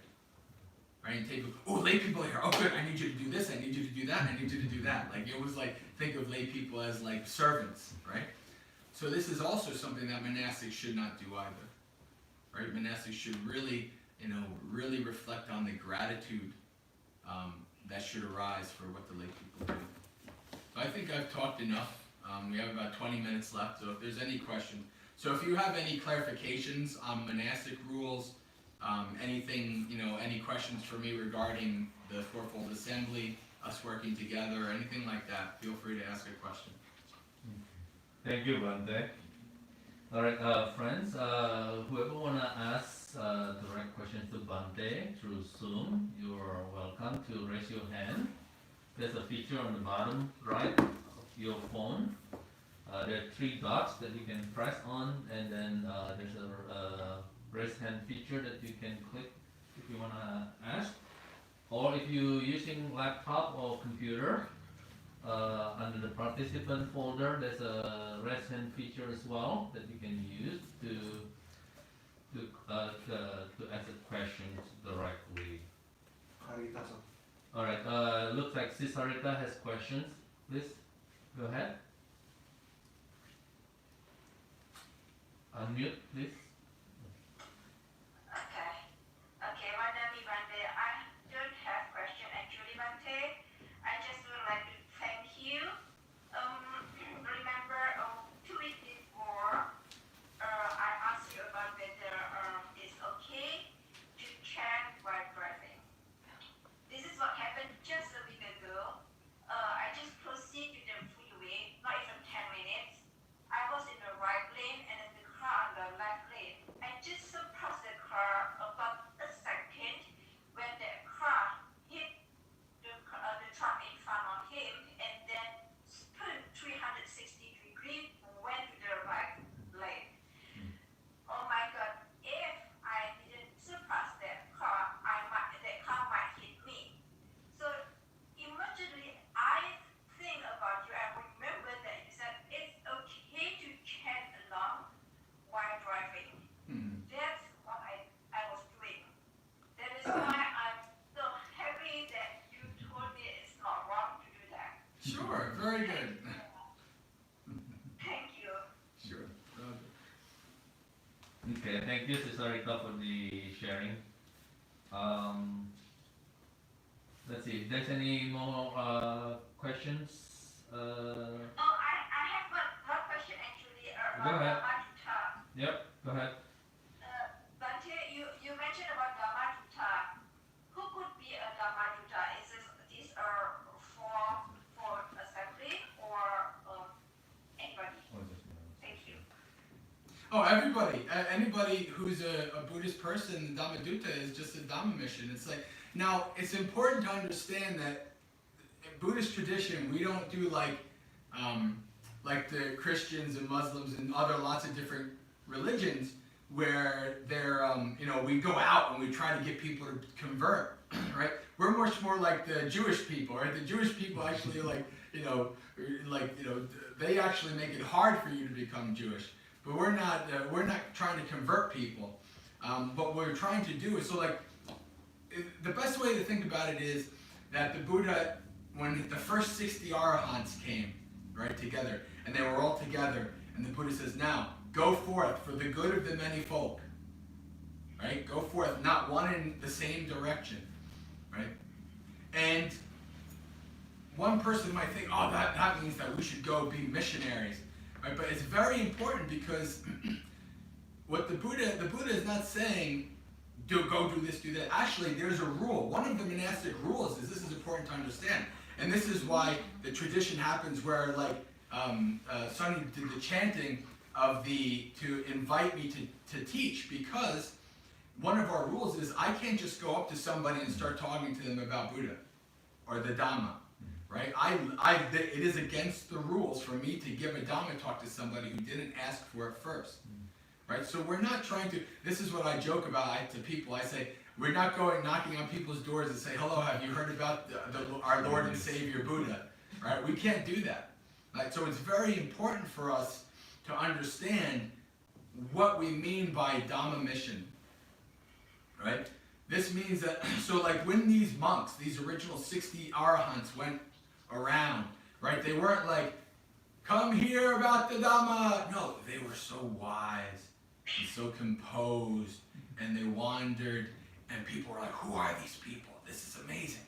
Speaker 2: right? And lay people are here. Oh, good. I need you to do this. I need you to do that. I need you to do that. Like, you always think of lay people as like servants, right? So this is also something that monastics should not do either, right? Monastics should really, really reflect on the gratitude that should arise for what the lay people do. So I think I've talked enough. We have about 20 minutes left, so if there's any questions. So if you have any clarifications on monastic rules, anything, any questions for me regarding the Fourfold Assembly, us working together, or anything like that, feel free to ask a question.
Speaker 1: Thank you, Bante. All right, friends, whoever want to ask direct questions to Bante through Zoom, you're welcome to raise your hand. There's a feature on the bottom right of your phone. There are 3 dots that you can press on, and then there's a raise hand feature that you can click if you want to ask. Or if you're using laptop or computer, under the participant folder, there's a raise hand feature as well that you can use to ask questions directly. All right. Looks like Cisarita has questions. Please go ahead. Unmute, please.
Speaker 3: Okay, my name is Bante. I don't have question actually, Bante. I just would like to thank you. Remember 2 weeks before, I asked you about whether it's okay to chant while driving. This is what happened just a week ago. I just proceeded to the freeway, not even 10 minutes. I was in the right lane and then the car on the left lane. I just surpassed the car about a second when the car hit the truck in front of him and then spun 360 degrees, went to the right lane. Oh my God, if I didn't surpass that car, that car might hit me. So immediately I think about you and remember that you said it's okay to chant along while driving. That's what I was doing. That is why I'm so happy that you told me it's not wrong to do that.
Speaker 2: Sure, very good.
Speaker 3: Thank you.
Speaker 2: Sure.
Speaker 1: Okay, thank you, Cisarita, for the sharing. Let's see if there's any more questions.
Speaker 3: Oh, I have one question actually
Speaker 1: Go
Speaker 3: about
Speaker 1: ahead.
Speaker 3: Chitta.
Speaker 1: Yep, go ahead.
Speaker 3: Bante, you mentioned about Dhamma
Speaker 2: Oh, everybody, anybody who's a Buddhist person, the Dhammadutta is just a Dhamma mission. It's like, now it's important to understand that in Buddhist tradition, we don't do like the Christians and Muslims and other lots of different religions where they're, we go out and we try to get people to convert, right? We're much more like the Jewish people, right? The Jewish people actually they actually make it hard for you to become Jewish. But we're not trying to convert people. What we're trying to do is, the best way to think about it is that the Buddha, when the first 60 arahants came, right, together, and they were all together, and the Buddha says, now, go forth for the good of the many folk, right? Go forth, not one in the same direction, right? And one person might think, oh, that means that we should go be missionaries. Right, but it's very important because what the Buddha is not saying, go do this, do that. Actually, there's a rule. One of the monastic rules is, this is important to understand, and this is why the tradition happens where, Sonny did the chanting to invite me to teach, because one of our rules is I can't just go up to somebody and start talking to them about Buddha or the Dhamma. Right? It is against the rules for me to give a Dhamma talk to somebody who didn't ask for it first. Right? So we're not trying to, this is what I joke about to people. I say, we're not going knocking on people's doors and say, hello, have you heard about our Lord and Savior Buddha? Right? We can't do that. Right? So it's very important for us to understand what we mean by Dhamma mission. Right? This means that, when these monks, these original 60 arahants went around, right? They weren't like, come hear about the Dhamma. No, they were so wise and so composed, and they wandered, and people were like, who are these people? This is amazing,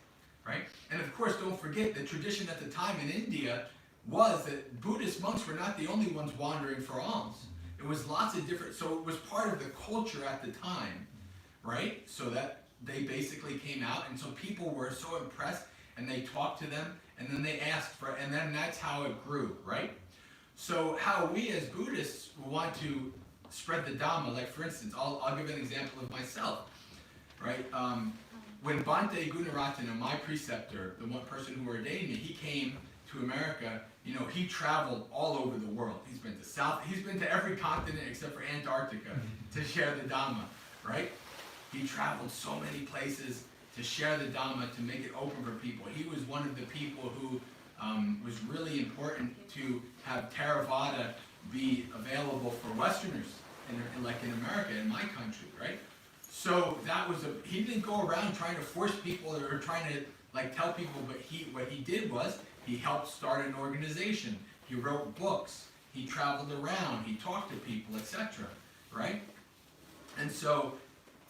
Speaker 2: right? And of course, don't forget, the tradition at the time in India was that Buddhist monks were not the only ones wandering for alms. It was lots of different, so it was part of the culture at the time, right? So that they basically came out, and so people were so impressed, and they talked to them, and then they asked for it, and then that's how it grew, right? So how we as Buddhists want to spread the Dhamma, like for instance, I'll give an example of myself, right? When Bhante Gunaratana, my preceptor, the one person who ordained me, he came to America, he traveled all over the world. He's been to every continent except for Antarctica to share the Dhamma, right? He traveled so many places to share the Dhamma, to make it open for people. He was one of the people who was really important to have Theravada be available for Westerners, in America, in my country, right? So he didn't go around trying to force people or trying to tell people, but what he did was he helped start an organization. He wrote books. He traveled around. He talked to people, etc. Right? And so,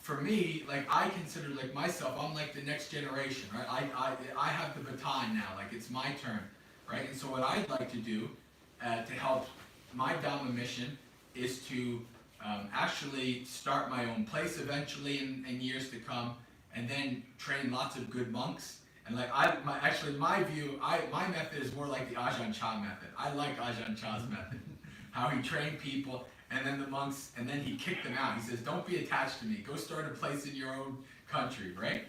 Speaker 2: for me, I consider myself, I'm like the next generation, right? I have the baton now, it's my turn, right? And so what I'd like to do to help my Dhamma mission is to actually start my own place eventually in years to come, and then train lots of good monks. And my view, my method is more like the Ajahn Chah method. I like Ajahn Chah's method, how he trained people. And then the monks, and then he kicked them out. He says, don't be attached to me. Go start a place in your own country, right?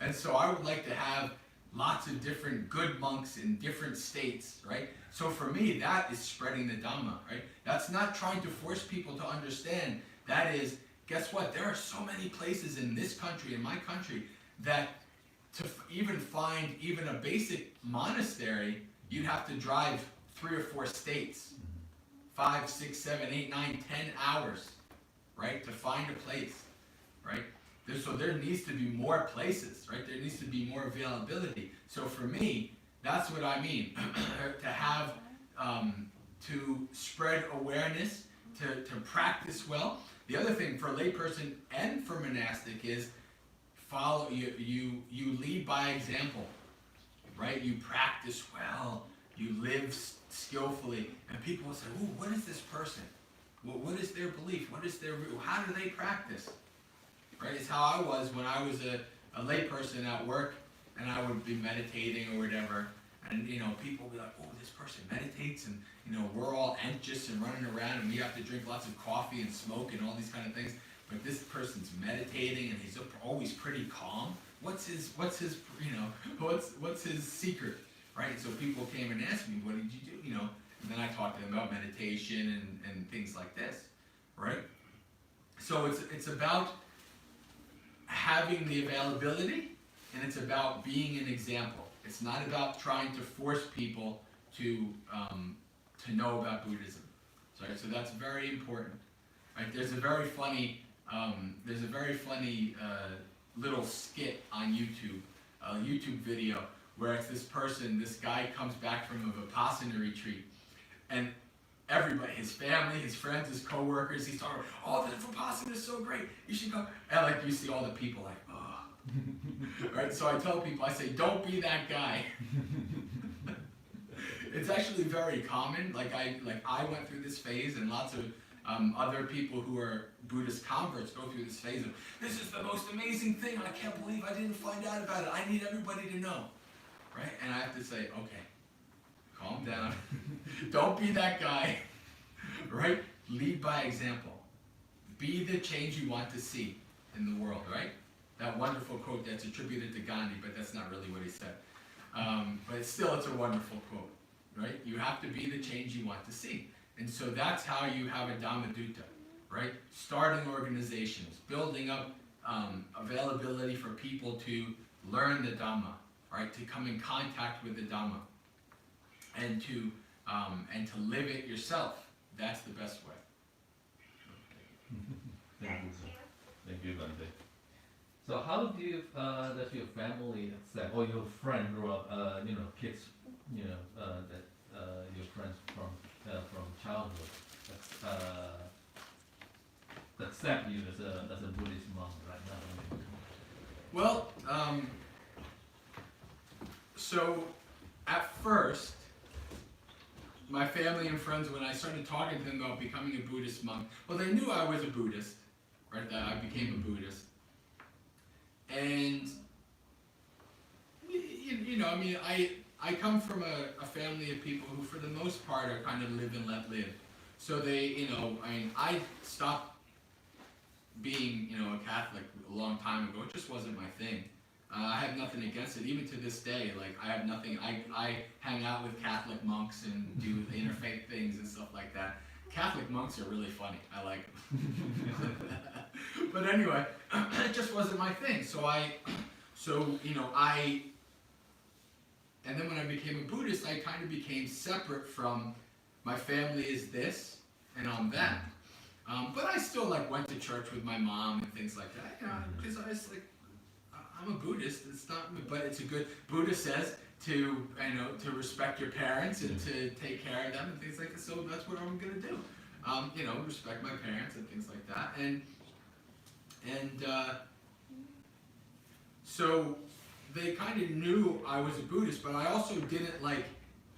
Speaker 2: And so I would like to have lots of different good monks in different states, right? So for me, that is spreading the Dhamma, right? That's not trying to force people to understand. That is, guess what? There are so many places in this country, in my country, that to even find even a basic monastery, you'd have to drive 3 or 4 states. 5, 6, 7, 8, 9, 10 hours, right, to find a place, right? So there needs to be more places, right? There needs to be more availability. So for me, that's what I mean, to have, to spread awareness, to practice well. The other thing for layperson and for monastic is you lead by example, right? You practice well, you live skillfully, and people will say, "Ooh, what is this person? What is their belief? What is their? How do they practice?" Right? It's how I was when I was a layperson at work, and I would be meditating or whatever. And people will be like, oh, this person meditates, and we're all anxious and running around, and we have to drink lots of coffee and smoke and all these kind of things. But this person's meditating, and he's always pretty calm. What's his secret, right? So people came and asked me, what did you do? And then I talked to them about meditation and things like this, right? So it's about having the availability, and it's about being an example. It's not about trying to force people to know about Buddhism. So that's very important. Right? There's a very funny little skit on YouTube, a YouTube video where it's this guy comes back from a Vipassana retreat, and everybody, his family, his friends, his co-workers, he's talking about, oh, the Vipassana is so great, you should go. And you see all the people like, oh. Right? So I tell people, I say, don't be that guy. It's actually very common. I went through this phase, and lots of other people who are Buddhist converts go through this phase of, this is the most amazing thing, I can't believe I didn't find out about it, I need everybody to know. Right? And I have to say, okay, calm down. Don't be that guy. Right? Lead by example. Be the change you want to see in the world, right? That wonderful quote that's attributed to Gandhi, but that's not really what he said. But it's a wonderful quote, right? You have to be the change you want to see. And so that's how you have a Dhammadutta, right? Starting organizations, building up availability for people to learn the Dhamma, right? To come in contact with the Dhamma, and to live it yourself. That's the best way.
Speaker 1: Thank you, Bante. So how does your family accept, or your friend grew up, kids, that your friends from childhood accept you as a Buddhist monk right now?
Speaker 2: Well, so at first, my family and friends, when I started talking to them about becoming a Buddhist monk, well, they knew I was a Buddhist, right? That I became a Buddhist. And, I come from a family of people who, for the most part, are kind of live and let live. So they, I stopped being, a Catholic a long time ago. It just wasn't my thing. I have nothing against it. Even to this day, I have nothing. I hang out with Catholic monks and do the interfaith things and stuff like that. Catholic monks are really funny. I like them. But anyway, it just wasn't my thing. And then when I became a Buddhist, I kind of became separate from my family is this and I'm that. But I still went to church with my mom and things like that. Because I was I'm a Buddhist. It's not, but it's a good. Buddha says to respect your parents and to take care of them and things like that. So that's what I'm gonna do. Respect my parents and things like that. So they kind of knew I was a Buddhist, but I also didn't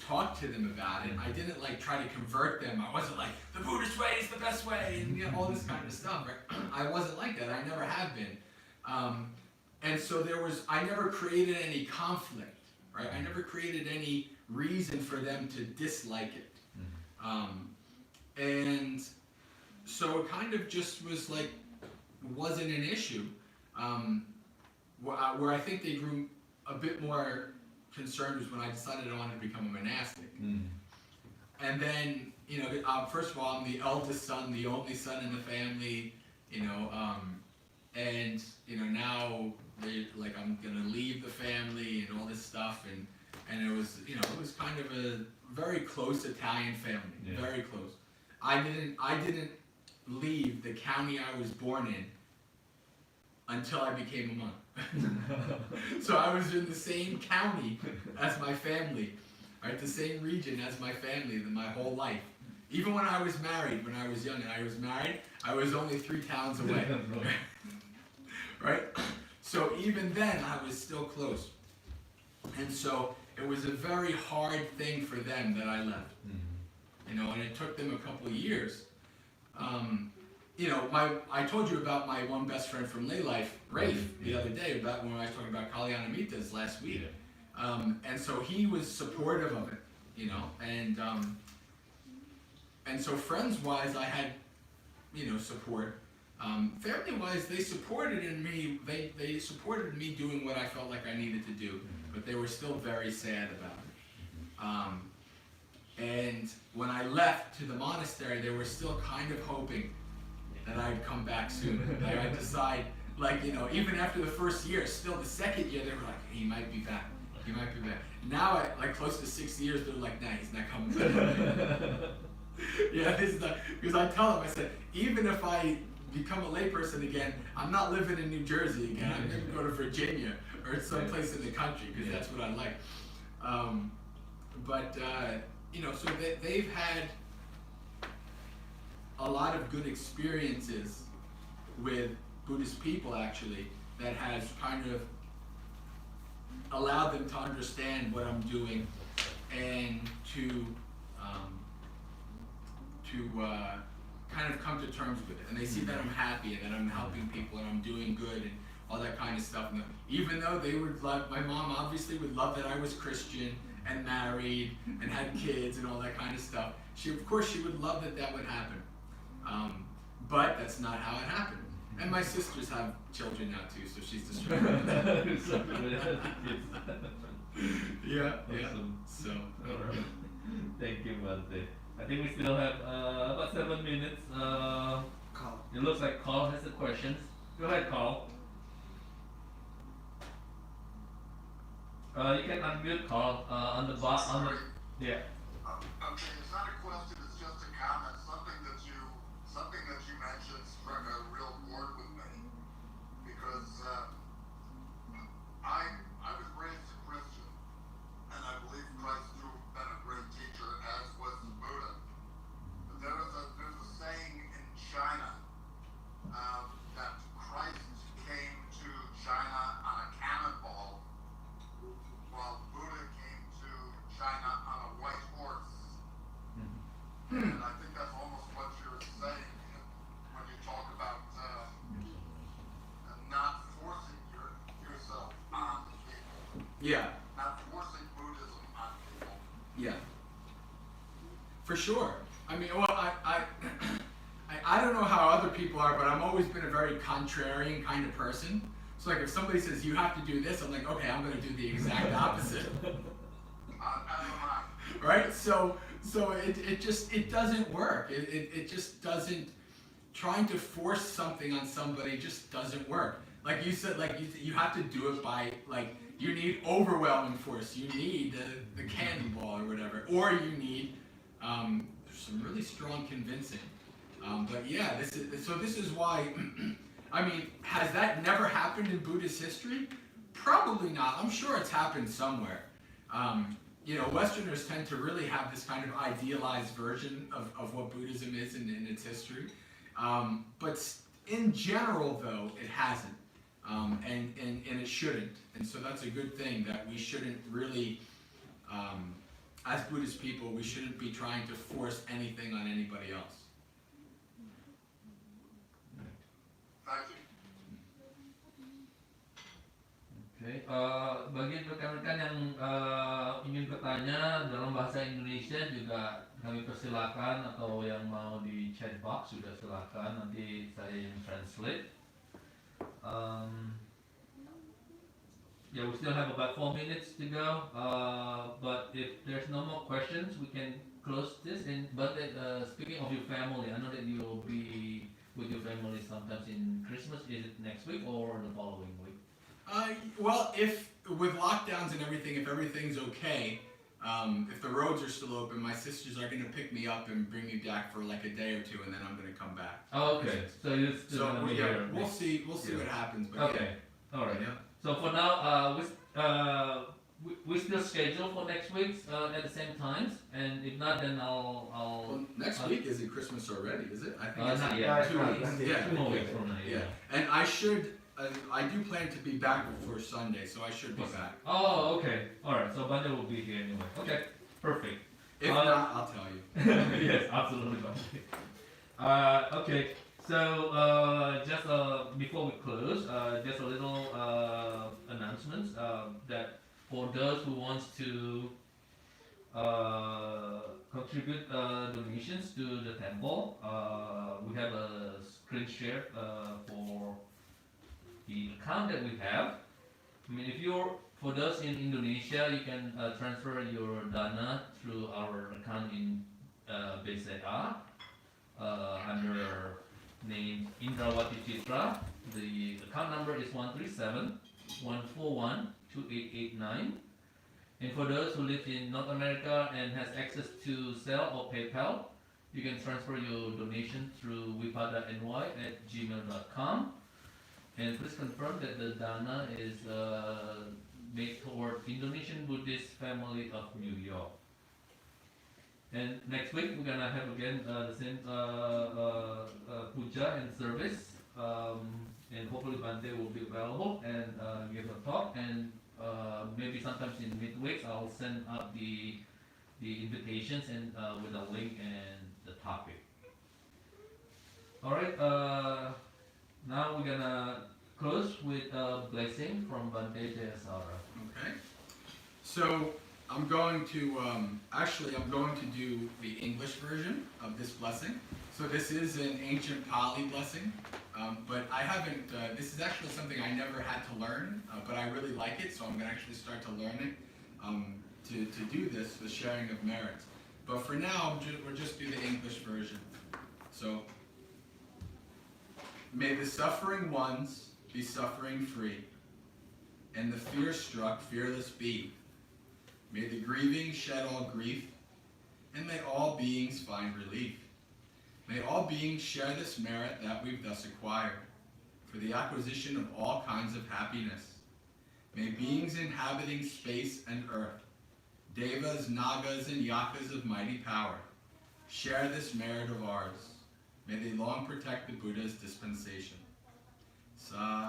Speaker 2: talk to them about it. I didn't I convert them. I wasn't the Buddhist way is the best way and all this kind of stuff. Right? I wasn't like that. I never have been. And so I never created any conflict, right? I never created any reason for them to dislike it. And so it kind of just was wasn't an issue. Where I think they grew a bit more concerned was when I decided I wanted to become a monastic. And then, first of all, I'm the eldest son, the only son in the family, and, now they, I'm gonna leave the family and all this stuff, and it was, it was kind of a very close Italian family, very close. I didn't leave the county I was born in until I became a monk. So I was in the same county as my family, right? The same region as my family my whole life. Even when I was married, when I was young and I was married, I was only 3 towns away. Right? So even then, I was still close. And so it was a very hard thing for them that I left. And it took them a couple of years. I told you about my one best friend from lay life, Rafe, the other day, about when I was talking about Kalyanamitas last week. And so he was supportive of it, you know, and so friends-wise, I had, you know, support. Family-wise, they supported in me. They supported me doing what I felt like I needed to do, but they were still very sad about it. And when I left to the monastery, they were still kind of hoping that I'd come back soon. That I'd decide, like, you know, even after the first year, still the second year, they were like, he might be back. He might be back. Now, at like close to 6 years, they're like, nah, he's not coming back. Yeah, this is not, because I tell them, I said, even if I become a layperson again, I'm not living in New Jersey again. I'm going to go to Virginia or someplace in the country because that's what I like. You know, so they've had a lot of good experiences with Buddhist people, actually, that has kind of allowed them to understand what I'm doing and to kind of come to terms with it. And they see that I'm happy and that I'm helping people and I'm doing good and all that kind of stuff. And even though they would love, my mom obviously would love that I was Christian and married and had kids and all that kind of stuff. Of course, she would love that would happen. But that's not how it happened. And my sisters have children now too, so she's distracted. Yeah. So.
Speaker 1: All right. Thank you, Bante. I think we still have about 7 minutes.
Speaker 4: Carl.
Speaker 1: It looks like Carl has a question. Go ahead, Carl. You can unmute Carl on the bottom. Yeah.
Speaker 5: Okay, it's not a question, it's just a comment. Something that you mentioned struck a real chord with me. Because I was raised a Christian, and I believe Christ too been a great teacher, as was the Buddha. But there's a saying in China that Christ came to China on a cannonball, while Buddha came to China on a white horse. And I think that's almost what you're saying when you talk about not forcing yourself on people.
Speaker 2: Yeah.
Speaker 5: Not forcing Buddhism on people.
Speaker 2: Yeah. For sure. I mean, well, I don't know how other people are, but I've always been a very contrarian kind of person. So like if somebody says you have to do this, I'm like, okay, I'm going to do the exact opposite.
Speaker 5: I don't mind.
Speaker 2: Right? So it doesn't work. It just doesn't. Trying to force something on somebody just doesn't work. Like you said, like you have to do it by, like, you need overwhelming force. You need the cannonball or whatever, or you need some really strong convincing. But yeah, this is why. I mean, has that never happened in Buddhist history? Probably not. I'm sure it's happened somewhere. You know, Westerners tend to really have this kind of idealized version of what Buddhism is in its history. But in general, though, it hasn't. And it shouldn't. And so that's a good thing, that we shouldn't really, as Buddhist people, we shouldn't be trying to force anything on anybody else.
Speaker 5: Thank you.
Speaker 1: Oke, bagi rekan-rekan yang ingin bertanya dalam bahasa Indonesia juga kami persilakan, atau yang mau di chat box juga silakan, nanti saya yang translate. Yeah, we still have about 4 minutes to go, but if there's no more questions, we can close this. But speaking of your family, I know that you will be with your family sometimes in Christmas. Is it next week or the following week?
Speaker 2: Well, if with lockdowns and everything, if everything's okay, if the roads are still open, my sisters are going to pick me up and bring me back for like a day or two, and then I'm going to come back.
Speaker 1: Oh, okay. So you're still going to be here.
Speaker 2: We'll see what happens. But
Speaker 1: Okay.
Speaker 2: Yeah.
Speaker 1: All right.
Speaker 2: Yeah.
Speaker 1: So for now, we still schedule for next week at the same times, and if not, then I'll.
Speaker 2: Well, next week isn't Christmas already, is it? I think it's
Speaker 1: not yet.
Speaker 2: 2 weeks. Yeah.
Speaker 1: 2 more weeks from now.
Speaker 2: Yeah. And I do plan to be back before Sunday, so I should be back.
Speaker 1: Oh, okay. All right. So Banda will be here anyway. Okay. Perfect.
Speaker 2: If not, I'll tell you.
Speaker 1: Yes, absolutely. Okay. So just before we close, just a little announcements that for those who wants to contribute donations to the temple, we have a screen share for the account that we have. I mean, if you're for those in Indonesia, you can transfer your dana through our account in BCA under name Indrawati Chitra. The account number is 137-141-2889. And for those who live in North America and has access to Zelle or PayPal, you can transfer your donation through wipadany@gmail.com. And please confirm that the dana is made toward Indonesian Buddhist family of New York. And next week we're gonna have again the same puja and service, and hopefully Bante will be available and give a talk. And maybe sometimes in midweeks I'll send out the invitations and with a link and the topic. All right. Now we're gonna close with a blessing from Bante Jayasara.
Speaker 2: Okay. So I'm going to I'm going to do the English version of this blessing. So this is an ancient Pali blessing, but I haven't. This is actually something I never had to learn, but I really like it, so I'm going to actually start to learn it to do this, the sharing of merits. But for now, we'll just do the English version. So, may the suffering ones be suffering free, and the fear-struck fearless be. May the grieving shed all grief, and may all beings find relief. May all beings share this merit that we've thus acquired, for the acquisition of all kinds of happiness. May beings inhabiting space and earth, devas, nagas, and yakas of mighty power, share this merit of ours. May they long protect the Buddha's dispensation. Sadhu.